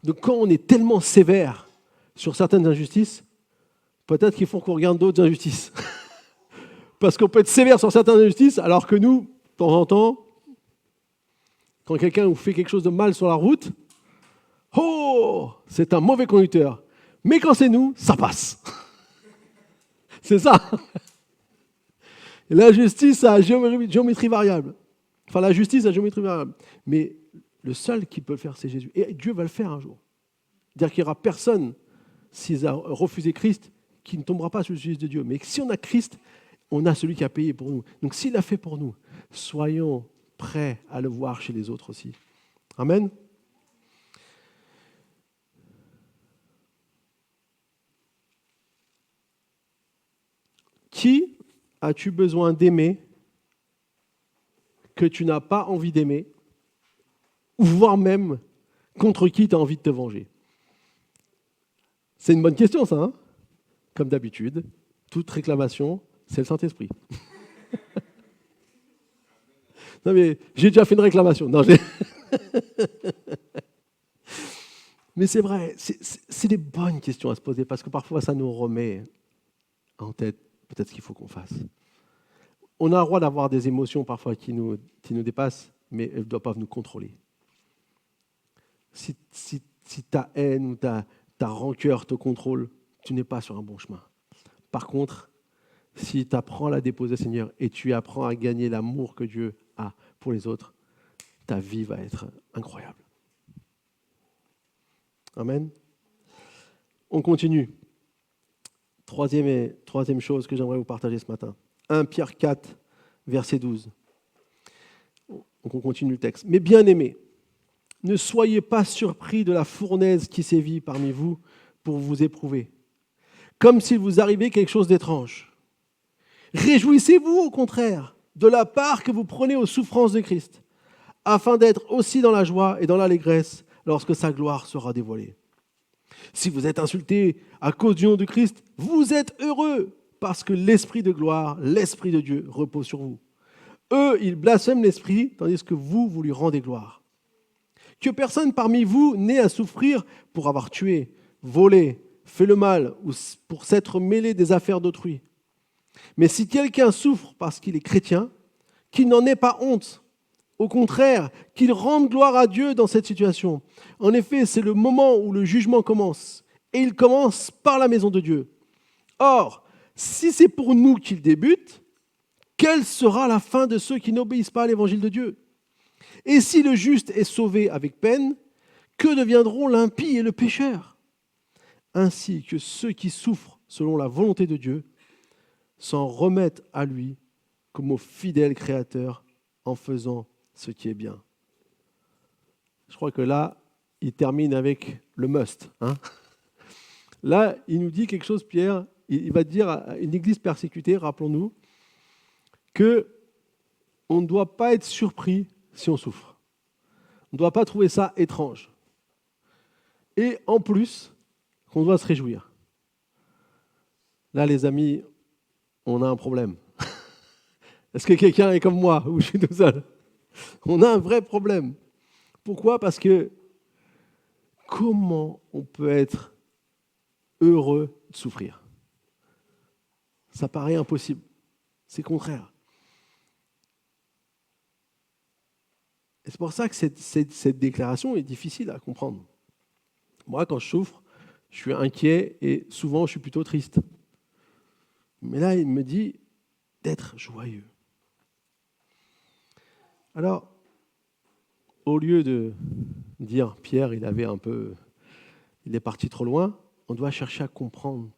Donc quand on est tellement sévère sur certaines injustices, peut-être qu'il faut qu'on regarde d'autres injustices. Parce qu'on peut être sévère sur certaines injustices, alors que nous, de temps en temps, quand quelqu'un nous fait quelque chose de mal sur la route, oh, c'est un mauvais conducteur. Mais quand c'est nous, ça passe. C'est ça. Et la justice a géométrie variable. Enfin, la justice a géométrie variable. Mais le seul qui peut le faire, c'est Jésus. Et Dieu va le faire un jour. C'est-à-dire qu'il n'y aura personne, s'ils ont refusé Christ, qui ne tombera pas sous le justice de Dieu. Mais si on a Christ, on a celui qui a payé pour nous. Donc s'il a fait pour nous, soyons prêts à le voir chez les autres aussi. Amen. Qui as-tu besoin d'aimer que tu n'as pas envie d'aimer, ou voire même contre qui tu as envie de te venger? C'est une bonne question, ça. Hein? Comme d'habitude, toute réclamation, c'est le Saint-Esprit. Non, mais j'ai déjà fait une réclamation. Non, mais c'est vrai, c'est des bonnes questions à se poser, parce que parfois, ça nous remet en tête peut-être ce qu'il faut qu'on fasse. On a le droit d'avoir des émotions parfois qui nous dépassent, mais elles ne doivent pas nous contrôler. Si ta haine ou ta rancœur te contrôle, tu n'es pas sur un bon chemin. Par contre, si tu apprends à la déposer, Seigneur, et tu apprends à gagner l'amour que Dieu a pour les autres, ta vie va être incroyable. Amen. On continue. Troisième chose que j'aimerais vous partager ce matin. 1 Pierre 4, verset 12. Donc on continue le texte. Mais bien aimés, ne soyez pas surpris de la fournaise qui sévit parmi vous pour vous éprouver, comme s'il vous arrivait quelque chose d'étrange. Réjouissez-vous au contraire de la part que vous prenez aux souffrances de Christ, afin d'être aussi dans la joie et dans l'allégresse lorsque sa gloire sera dévoilée. Si vous êtes insultés à cause du nom de Christ, vous êtes heureux parce que l'Esprit de gloire, l'Esprit de Dieu repose sur vous. Eux, ils blasphèment l'Esprit, tandis que vous lui rendez gloire. Que personne parmi vous n'ait à souffrir pour avoir tué, volé, fait le mal ou pour s'être mêlé des affaires d'autrui. Mais si quelqu'un souffre parce qu'il est chrétien, qu'il n'en ait pas honte. Au contraire, qu'il rende gloire à Dieu dans cette situation. En effet, c'est le moment où le jugement commence. Et il commence par la maison de Dieu. Or, si c'est pour nous qu'il débute, quelle sera la fin de ceux qui n'obéissent pas à l'évangile de Dieu ? Et si le juste est sauvé avec peine, que deviendront l'impie et le pécheur ? Ainsi que ceux qui souffrent selon la volonté de Dieu s'en remettent à lui comme au fidèle Créateur en faisant ce qui est bien. Je crois que là, il termine avec le must. Là, il nous dit quelque chose, Pierre. Il va dire à une église persécutée, rappelons-nous, qu'on ne doit pas être surpris si on souffre. On ne doit pas trouver ça étrange. Et en plus, qu'on doit se réjouir. Là, les amis, on a un problème. Est-ce que quelqu'un est comme moi, ou je suis tout seul ? On a un vrai problème. Pourquoi ? Parce que comment on peut être heureux de souffrir ? Ça paraît impossible. C'est contraire. Et c'est pour ça que cette déclaration est difficile à comprendre. Moi, quand je souffre, je suis inquiet et souvent je suis plutôt triste. Mais là, il me dit d'être joyeux. Alors, au lieu de dire Pierre, il est parti trop loin, on doit chercher à comprendre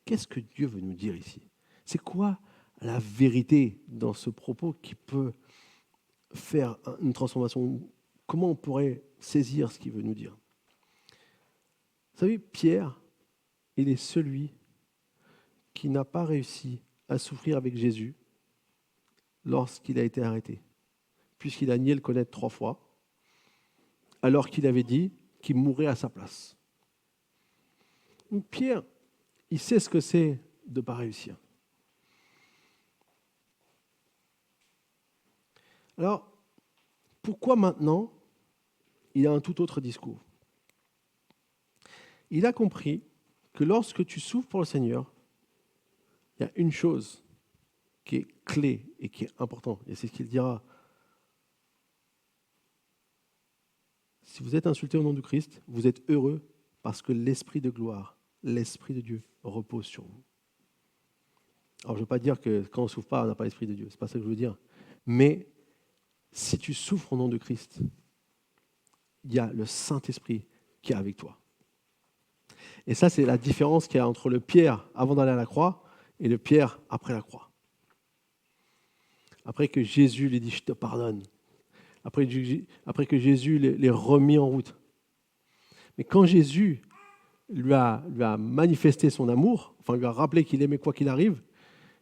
qu'est-ce que Dieu veut nous dire ici. C'est quoi la vérité dans ce propos qui peut faire une transformation ? Comment on pourrait saisir ce qu'il veut nous dire ? Vous savez, Pierre, il est celui qui n'a pas réussi à souffrir avec Jésus lorsqu'il a été arrêté, puisqu'il a nié le connaître 3 fois, alors qu'il avait dit qu'il mourrait à sa place. Donc Pierre, il sait ce que c'est de ne pas réussir. Alors, pourquoi maintenant il a un tout autre discours ? Il a compris que lorsque tu souffres pour le Seigneur, il y a une chose qui est clé et qui est importante, et c'est ce qu'il dira. Si vous êtes insulté au nom du Christ, vous êtes heureux parce que l'Esprit de gloire, l'Esprit de Dieu repose sur vous. Alors, je ne veux pas dire que quand on ne souffre pas, on n'a pas l'Esprit de Dieu. Ce n'est pas ça que je veux dire. Mais si tu souffres au nom de Christ, il y a le Saint-Esprit qui est avec toi. Et ça, c'est la différence qu'il y a entre le Pierre avant d'aller à la croix et le Pierre après la croix. Après que Jésus lui dit « je te pardonne », après que Jésus l'ait remis en route. Mais quand Jésus lui a manifesté son amour, enfin lui a rappelé qu'il aimait quoi qu'il arrive,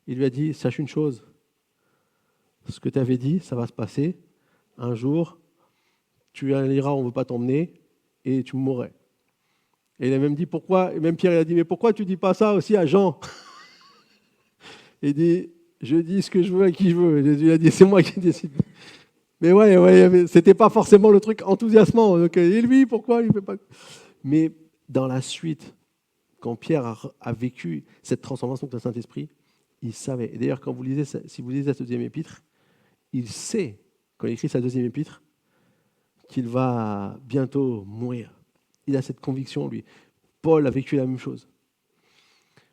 il lui a dit « sache une chose, ce que tu avais dit, ça va se passer. Un jour, tu iras, on ne veut pas t'emmener, et tu mourrais. » Et il a même dit pourquoi, et même Pierre il a dit « mais pourquoi tu ne dis pas ça aussi à Jean ?» Il dit « je dis ce que je veux à qui je veux. » Jésus a dit « c'est moi qui décide. » Mais ouais, c'était pas forcément le truc enthousiasmant. Donc, et lui, pourquoi il ne fait pas ? Mais dans la suite, quand Pierre a vécu cette transformation de Saint-Esprit, il savait. Et d'ailleurs, quand si vous lisez sa 2e épître, il sait, quand il écrit sa 2e épître, qu'il va bientôt mourir. Il a cette conviction, lui. Paul a vécu la même chose.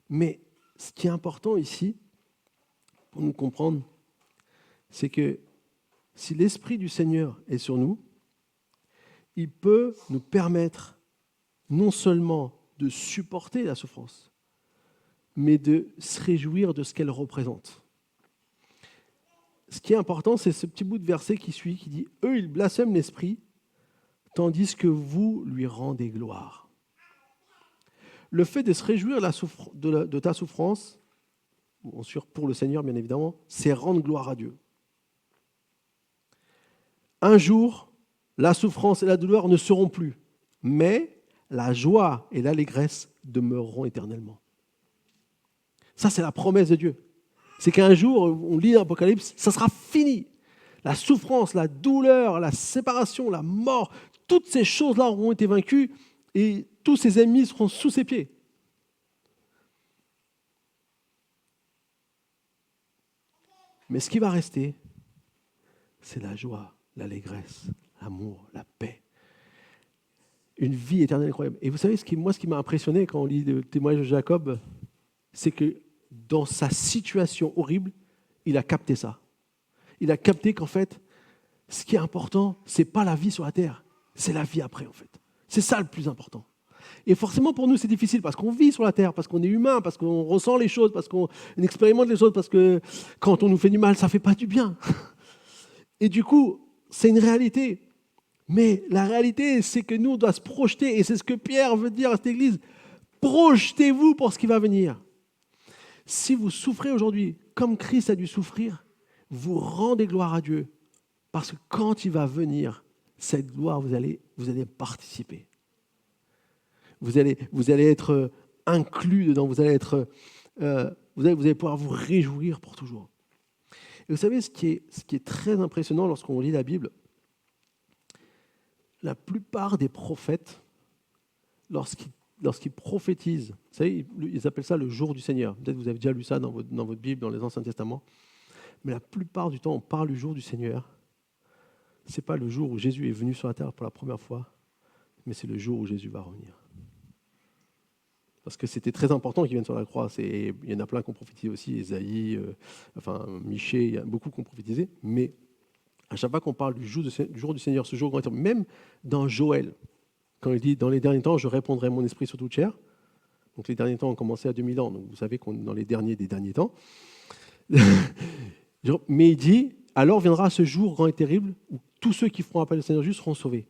Mais ce qui est important ici, pour nous comprendre, c'est que si l'Esprit du Seigneur est sur nous, il peut nous permettre non seulement de supporter la souffrance, mais de se réjouir de ce qu'elle représente. Ce qui est important, c'est ce petit bout de verset qui suit, qui dit « Eux, ils blasphèment l'Esprit, tandis que vous lui rendez gloire. » Le fait de se réjouir de ta souffrance, bien sûr pour le Seigneur bien évidemment, c'est rendre gloire à Dieu. Un jour, la souffrance et la douleur ne seront plus, mais la joie et l'allégresse demeureront éternellement. Ça, c'est la promesse de Dieu. C'est qu'un jour, on lit l'Apocalypse, ça sera fini. La souffrance, la douleur, la séparation, la mort, toutes ces choses-là auront été vaincues et tous ses ennemis seront sous ses pieds. Mais ce qui va rester, c'est la joie, l'allégresse, l'amour, la paix. Une vie éternelle incroyable. Et vous savez, ce qui m'a impressionné quand on lit le témoignage de Jacob, c'est que dans sa situation horrible, il a capté ça. Il a capté qu'en fait, ce qui est important, ce n'est pas la vie sur la terre, c'est la vie après en fait. C'est ça le plus important. Et forcément pour nous c'est difficile parce qu'on vit sur la terre, parce qu'on est humain, parce qu'on ressent les choses, parce qu'on expérimente les choses, parce que quand on nous fait du mal, ça ne fait pas du bien. Et du coup, c'est une réalité. Mais la réalité, c'est que nous, on doit se projeter, et c'est ce que Pierre veut dire à cette église. Projetez-vous pour ce qui va venir. Si vous souffrez aujourd'hui, comme Christ a dû souffrir, vous rendez gloire à Dieu. Parce que quand il va venir, cette gloire, vous allez participer. Vous allez être inclus dedans, vous allez pouvoir vous réjouir pour toujours. Et vous savez, ce qui est très impressionnant lorsqu'on lit la Bible, la plupart des prophètes, lorsqu'ils prophétisent, vous savez, ils appellent ça le jour du Seigneur. Peut-être que vous avez déjà lu ça dans votre Bible, dans les Anciens Testaments. Mais la plupart du temps, on parle du jour du Seigneur. Ce n'est pas le jour où Jésus est venu sur la terre pour la première fois, mais c'est le jour où Jésus va revenir. Parce que c'était très important qu'il vienne sur la croix. Il y en a plein qui ont prophétisé aussi, Ésaïe, Michée, il y a beaucoup qui ont prophétisé. Mais à chaque fois qu'on parle du jour du Seigneur, ce jour grand, même dans Joël, quand il dit « Dans les derniers temps, je répandrai mon esprit sur toute chair », donc les derniers temps ont commencé à 2000 ans, donc vous savez qu'on est dans les derniers des derniers temps. Mais il dit « Alors viendra ce jour grand et terrible où tous ceux qui feront appel au Seigneur juste seront sauvés. »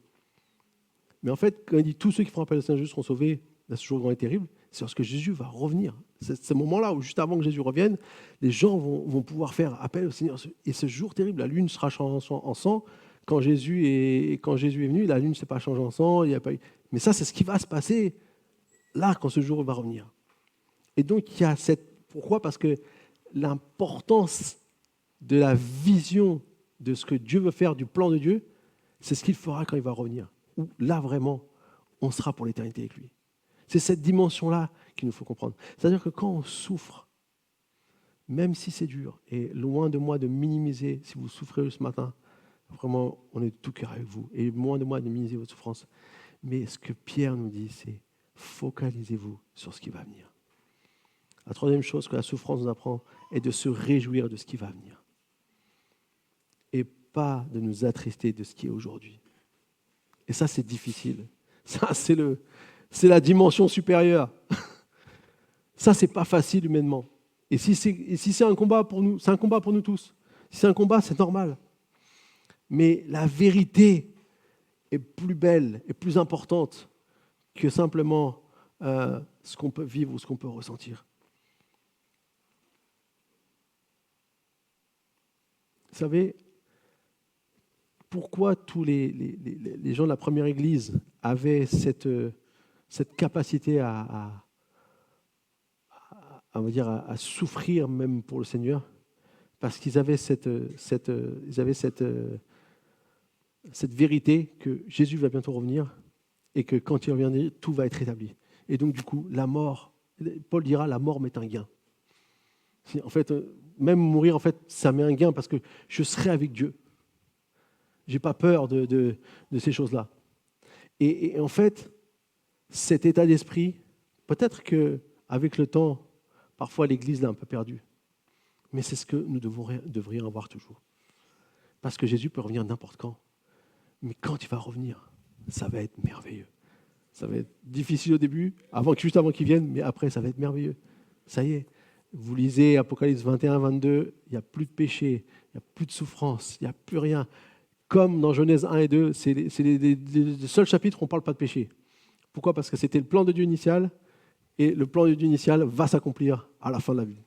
Mais en fait, quand il dit « Tous ceux qui feront appel au Seigneur juste seront sauvés », ce jour grand et terrible, c'est lorsque Jésus va revenir. C'est ce moment-là où, juste avant que Jésus revienne, les gens vont pouvoir faire appel au Seigneur. Et ce jour terrible, la lune sera changée en sang. Quand Jésus est venu, la lune ne s'est pas changée en sang. Il y a pas eu... Mais ça, c'est ce qui va se passer là, quand ce jour va revenir. Et donc, il y a Pourquoi ? Parce que l'importance de la vision de ce que Dieu veut faire, du plan de Dieu, c'est ce qu'il fera quand il va revenir. Où là, vraiment, on sera pour l'éternité avec lui. C'est cette dimension-là qu'il nous faut comprendre. C'est-à-dire que quand on souffre, même si c'est dur, et loin de moi de minimiser, si vous souffrez ce matin, vraiment, on est de tout cœur avec vous, et loin de moi de minimiser votre souffrance. Mais ce que Pierre nous dit, c'est focalisez-vous sur ce qui va venir. La troisième chose que la souffrance nous apprend est de se réjouir de ce qui va venir. Et pas de nous attrister de ce qui est aujourd'hui. Et ça, c'est difficile. Ça, c'est la dimension supérieure. Ça, c'est pas facile humainement. Et si c'est un combat pour nous, c'est un combat pour nous tous. Si c'est un combat, c'est normal. Mais la vérité est plus belle et plus importante que simplement ce qu'on peut vivre ou ce qu'on peut ressentir. Vous savez, pourquoi tous les gens de la première Église avaient cette capacité à souffrir même pour le Seigneur, parce qu'ils avaient cette vérité que Jésus va bientôt revenir et que quand il reviendra, tout va être établi. Et donc du coup, la mort, Paul dira, la mort m'est un gain. En fait, même mourir, en fait, ça m'est un gain parce que je serai avec Dieu. Je n'ai pas peur de ces choses-là. Et en fait, cet état d'esprit, peut-être qu'avec le temps, parfois l'Église l'a un peu perdu. Mais c'est ce que nous devrions avoir toujours. Parce que Jésus peut revenir n'importe quand. Mais quand il va revenir, ça va être merveilleux. Ça va être difficile au début, juste avant qu'il vienne, mais après, ça va être merveilleux. Ça y est, vous lisez Apocalypse 21, 22, il n'y a plus de péché, il n'y a plus de souffrance, il n'y a plus rien. Comme dans Genèse 1 et 2, c'est les seuls chapitres où on ne parle pas de péché. Pourquoi ? Parce que c'était le plan de Dieu initial, et le plan de Dieu initial va s'accomplir à la fin de la vie.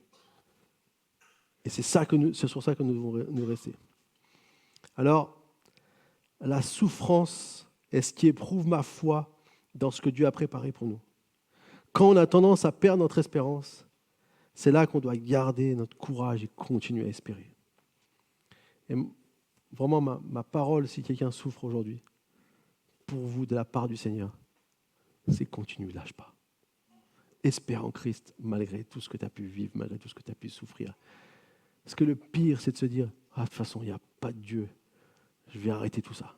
Et c'est sur ça que nous devons nous rester. Alors, la souffrance est ce qui éprouve ma foi dans ce que Dieu a préparé pour nous. Quand on a tendance à perdre notre espérance, c'est là qu'on doit garder notre courage et continuer à espérer. Et vraiment, ma parole, si quelqu'un souffre aujourd'hui, pour vous, de la part du Seigneur, c'est continue, lâche pas. Espère en Christ, malgré tout ce que tu as pu vivre, malgré tout ce que tu as pu souffrir. Parce que le pire, c'est de se dire, de toute façon, il n'y a pas de Dieu, je vais arrêter tout ça.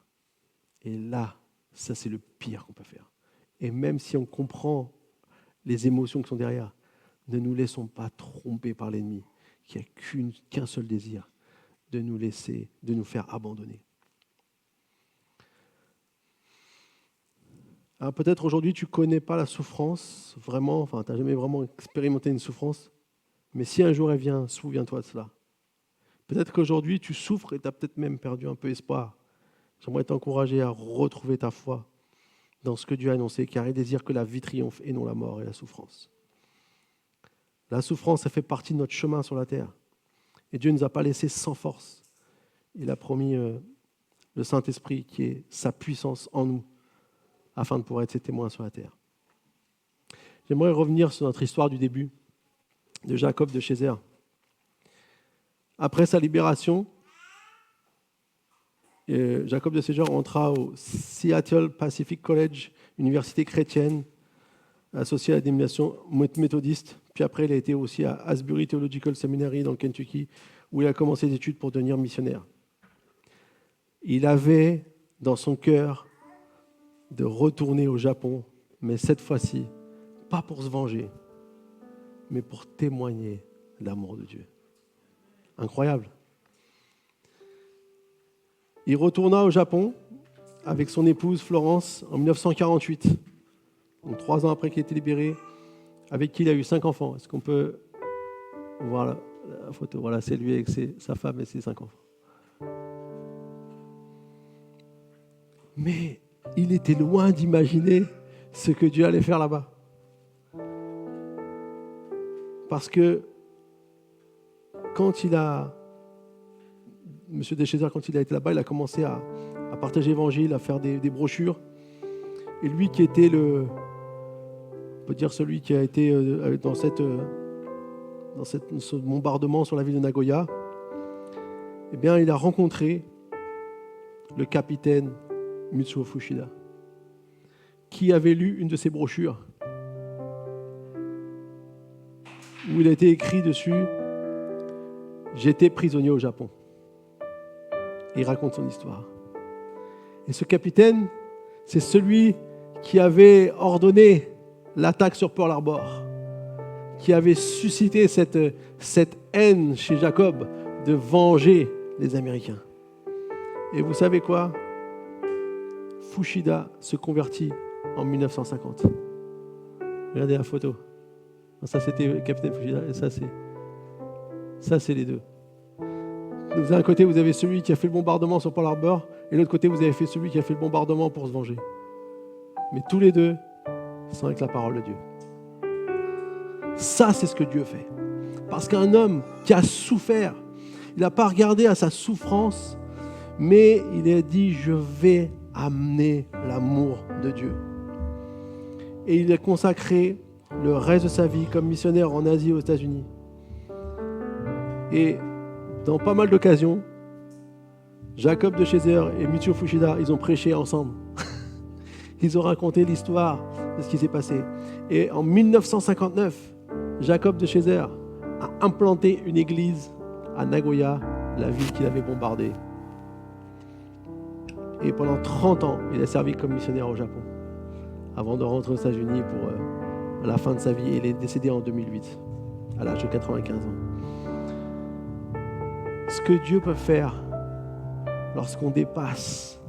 Et là, ça c'est le pire qu'on peut faire. Et même si on comprend les émotions qui sont derrière, ne nous laissons pas tromper par l'ennemi, qui n'a qu'un seul désir, de nous faire abandonner. Alors peut-être aujourd'hui, tu ne connais pas la souffrance, vraiment, tu n'as jamais vraiment expérimenté une souffrance, mais si un jour elle vient, souviens-toi de cela. Peut-être qu'aujourd'hui, tu souffres et tu as peut-être même perdu un peu espoir. J'aimerais t'encourager à retrouver ta foi dans ce que Dieu a annoncé, car il désire que la vie triomphe et non la mort et la souffrance. La souffrance, ça fait partie de notre chemin sur la terre. Et Dieu ne nous a pas laissés sans force. Il a promis le Saint-Esprit qui est sa puissance en nous, afin de pouvoir être ses témoins sur la terre. J'aimerais revenir sur notre histoire du début, de Jacob de Chézer. Après sa libération, Jacob de Chézer entra au Seattle Pacific College, université chrétienne, associée à la dénomination méthodiste. Puis après, il a été aussi à Asbury Theological Seminary dans le Kentucky, où il a commencé des études pour devenir missionnaire. Il avait dans son cœur de retourner au Japon, mais cette fois-ci, pas pour se venger, mais pour témoigner l'amour de Dieu. Incroyable. Il retourna au Japon avec son épouse Florence en 1948, donc 3 ans après qu'il ait été libéré, avec qui il a eu 5 enfants. Est-ce qu'on peut voir la photo ? Voilà, c'est lui avec sa femme et ses 5 enfants. Mais il était loin d'imaginer ce que Dieu allait faire là-bas. Parce que M. Deschézard, quand il a été là-bas, il a commencé à partager l'évangile, à faire des brochures. Et lui qui était on peut dire celui qui a été dans ce bombardement sur la ville de Nagoya, eh bien, il a rencontré le capitaine Mitsuo Fuchida, qui avait lu une de ses brochures, où il a été écrit dessus « J'étais prisonnier au Japon ». Il raconte son histoire. Et ce capitaine, c'est celui qui avait ordonné l'attaque sur Pearl Harbor, qui avait suscité cette haine chez Jacob de venger les Américains. Et vous savez quoi ? Fuchida se convertit en 1950. Regardez la photo. Ça, c'était le capitaine Fuchida, et ça, c'est les deux. D'un côté, vous avez celui qui a fait le bombardement sur Pearl Harbor, et de l'autre côté, vous avez fait celui qui a fait le bombardement pour se venger. Mais tous les deux sont avec la parole de Dieu. Ça, c'est ce que Dieu fait. Parce qu'un homme qui a souffert, il n'a pas regardé à sa souffrance, mais il a dit, je vais amener l'amour de Dieu. Et il a consacré le reste de sa vie comme missionnaire en Asie et aux États-Unis. Et dans pas mal d'occasions, Jacob de Chézer et Mitsuo Fuchida, ils ont prêché ensemble. Ils ont raconté l'histoire de ce qui s'est passé. Et en 1959, Jacob de Chézer a implanté une église à Nagoya, la ville qu'il avait bombardée. Et pendant 30 ans, il a servi comme missionnaire au Japon, avant de rentrer aux États-Unis pour la fin de sa vie. Et il est décédé en 2008, à l'âge de 95 ans. Ce que Dieu peut faire lorsqu'on dépasse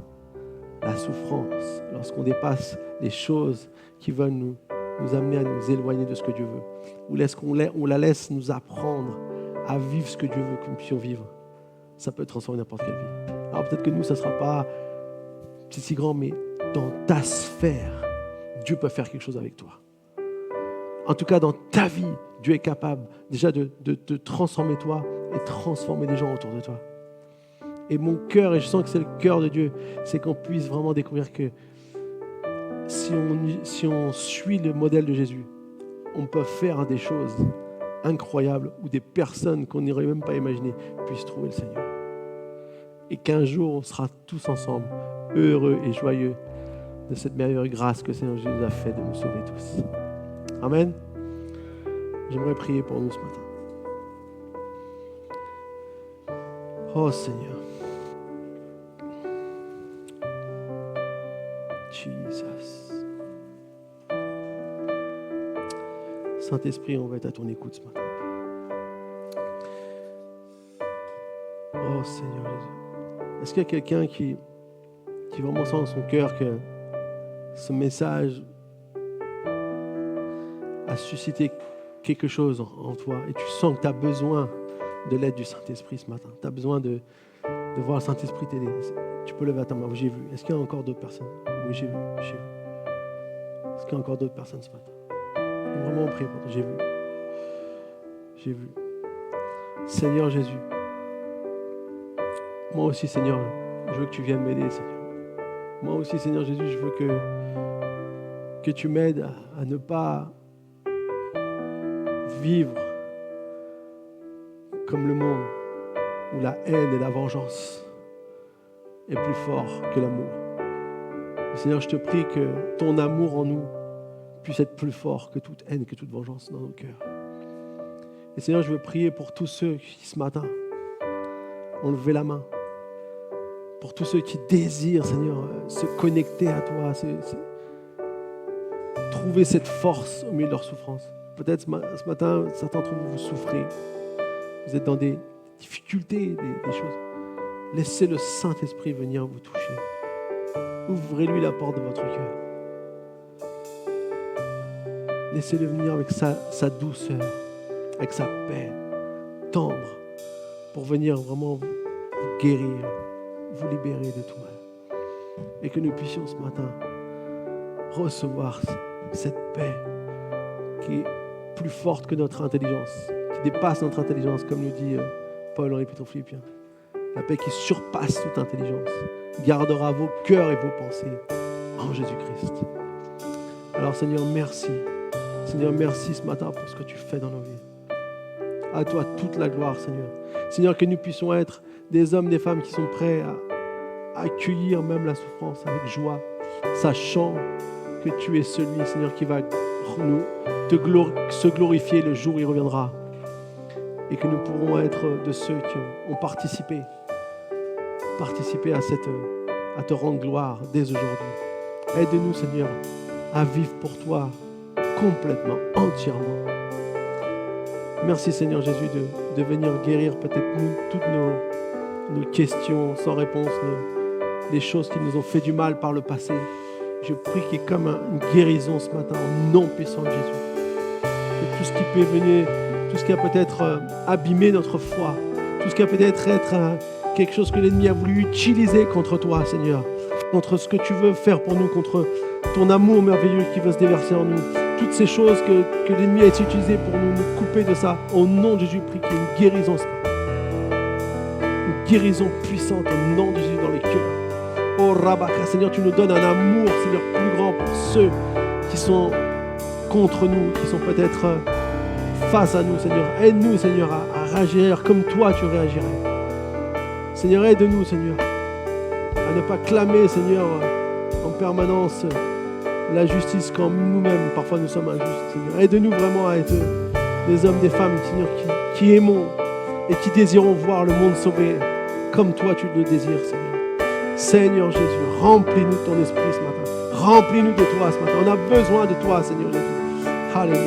la souffrance, lorsqu'on dépasse les choses qui veulent nous nous amener à nous éloigner de ce que Dieu veut. On la laisse nous apprendre à vivre ce que Dieu veut que nous puissions vivre. Ça peut transformer n'importe quelle vie. Alors peut-être que nous, ça ne sera pas si grand, mais dans ta sphère, Dieu peut faire quelque chose avec toi. En tout cas, dans ta vie, Dieu est capable déjà de te transformer toi et transformer les gens autour de toi. Et mon cœur, et je sens que c'est le cœur de Dieu, c'est qu'on puisse vraiment découvrir que si on suit le modèle de Jésus, on peut faire des choses incroyables où des personnes qu'on n'aurait même pas imaginées puissent trouver le Seigneur. Et qu'un jour, on sera tous ensemble, heureux et joyeux de cette merveilleuse grâce que le Seigneur Jésus nous a fait de nous sauver tous. Amen. J'aimerais prier pour nous ce matin. Oh Seigneur. Jesus. Saint-Esprit, on va être à ton écoute ce matin. Oh Seigneur Jésus. Est-ce qu'il y a quelqu'un qui vraiment sent dans son cœur que ce message a suscité quelque chose en toi et tu sens que tu as besoin de l'aide du Saint-Esprit ce matin? Tu as besoin de voir le Saint-Esprit t'aider. Tu peux lever ta main. Oui, j'ai vu. Est-ce qu'il y a encore d'autres personnes? Oui, j'ai vu. Est-ce qu'il y a encore d'autres personnes ce matin? Vraiment prier pour toi. J'ai vu. Seigneur Jésus, moi aussi, Seigneur, je veux que tu viennes m'aider, Seigneur. Moi aussi, Seigneur Jésus, je veux que tu m'aides à ne pas vivre comme le monde, où la haine et la vengeance est plus fort que l'amour. Seigneur, je te prie que ton amour en nous puisse être plus fort que toute haine, que toute vengeance dans nos cœurs. Et Seigneur, je veux prier pour tous ceux qui ce matin ont levé la main, pour tous ceux qui désirent, Seigneur, se connecter à toi, trouver cette force au milieu de leur souffrance. Peut-être ce matin, certains d'entre vous souffrez, vous êtes dans des difficultés, des choses. Laissez le Saint-Esprit venir vous toucher. Ouvrez-lui la porte de votre cœur. Laissez-le venir avec sa douceur, avec sa paix, tendre, pour venir vraiment vous guérir, vous libérer de tout mal. Et que nous puissions ce matin recevoir cette paix qui est plus forte que notre intelligence, qui dépasse notre intelligence, comme nous dit Paul dans l'Épître aux Philippiens. La paix qui surpasse toute intelligence gardera vos cœurs et vos pensées en Jésus-Christ. Alors Seigneur, merci. Seigneur, merci ce matin pour ce que tu fais dans nos vies. À toi toute la gloire, Seigneur. Seigneur, que nous puissions être des hommes, des femmes qui sont prêts à accueillir même la souffrance avec joie, sachant que tu es celui, Seigneur, qui va se glorifier le jour où il reviendra. Et que nous pourrons être de ceux qui ont participé à te rendre gloire dès aujourd'hui. Aide-nous, Seigneur, à vivre pour toi complètement, entièrement. Merci, Seigneur Jésus, de venir guérir peut-être toutes nos questions sans réponse, les choses qui nous ont fait du mal par le passé. Je prie qu'il y ait comme une guérison ce matin au nom puissant de Jésus. Que tout ce qui peut venir, tout ce qui a peut-être abîmé notre foi, tout ce qui a peut-être être quelque chose que l'ennemi a voulu utiliser contre toi, Seigneur, contre ce que tu veux faire pour nous, contre ton amour merveilleux qui veut se déverser en nous. Toutes ces choses que l'ennemi a utilisées pour nous couper de ça, au nom de Jésus, prie qu'il y ait une guérison ce matin. Une guérison puissante au nom de Jésus dans les cœurs. Oh Rabaka, Seigneur, tu nous donnes un amour, Seigneur, plus grand pour ceux qui sont contre nous, qui sont peut-être face à nous, Seigneur. Aide-nous, Seigneur, à réagir comme toi tu réagirais. Seigneur, aide-nous, Seigneur, à ne pas clamer, Seigneur, en permanence la justice quand nous-mêmes, parfois nous sommes injustes, Seigneur. Aide-nous vraiment à être des hommes, des femmes, Seigneur, qui aimons et qui désirons voir le monde sauvé comme toi tu le désires, Seigneur. Seigneur Jésus, remplis-nous de ton esprit ce matin. Remplis-nous de toi ce matin. On a besoin de toi, Seigneur Jésus. Alléluia.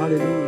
Alléluia. Alléluia.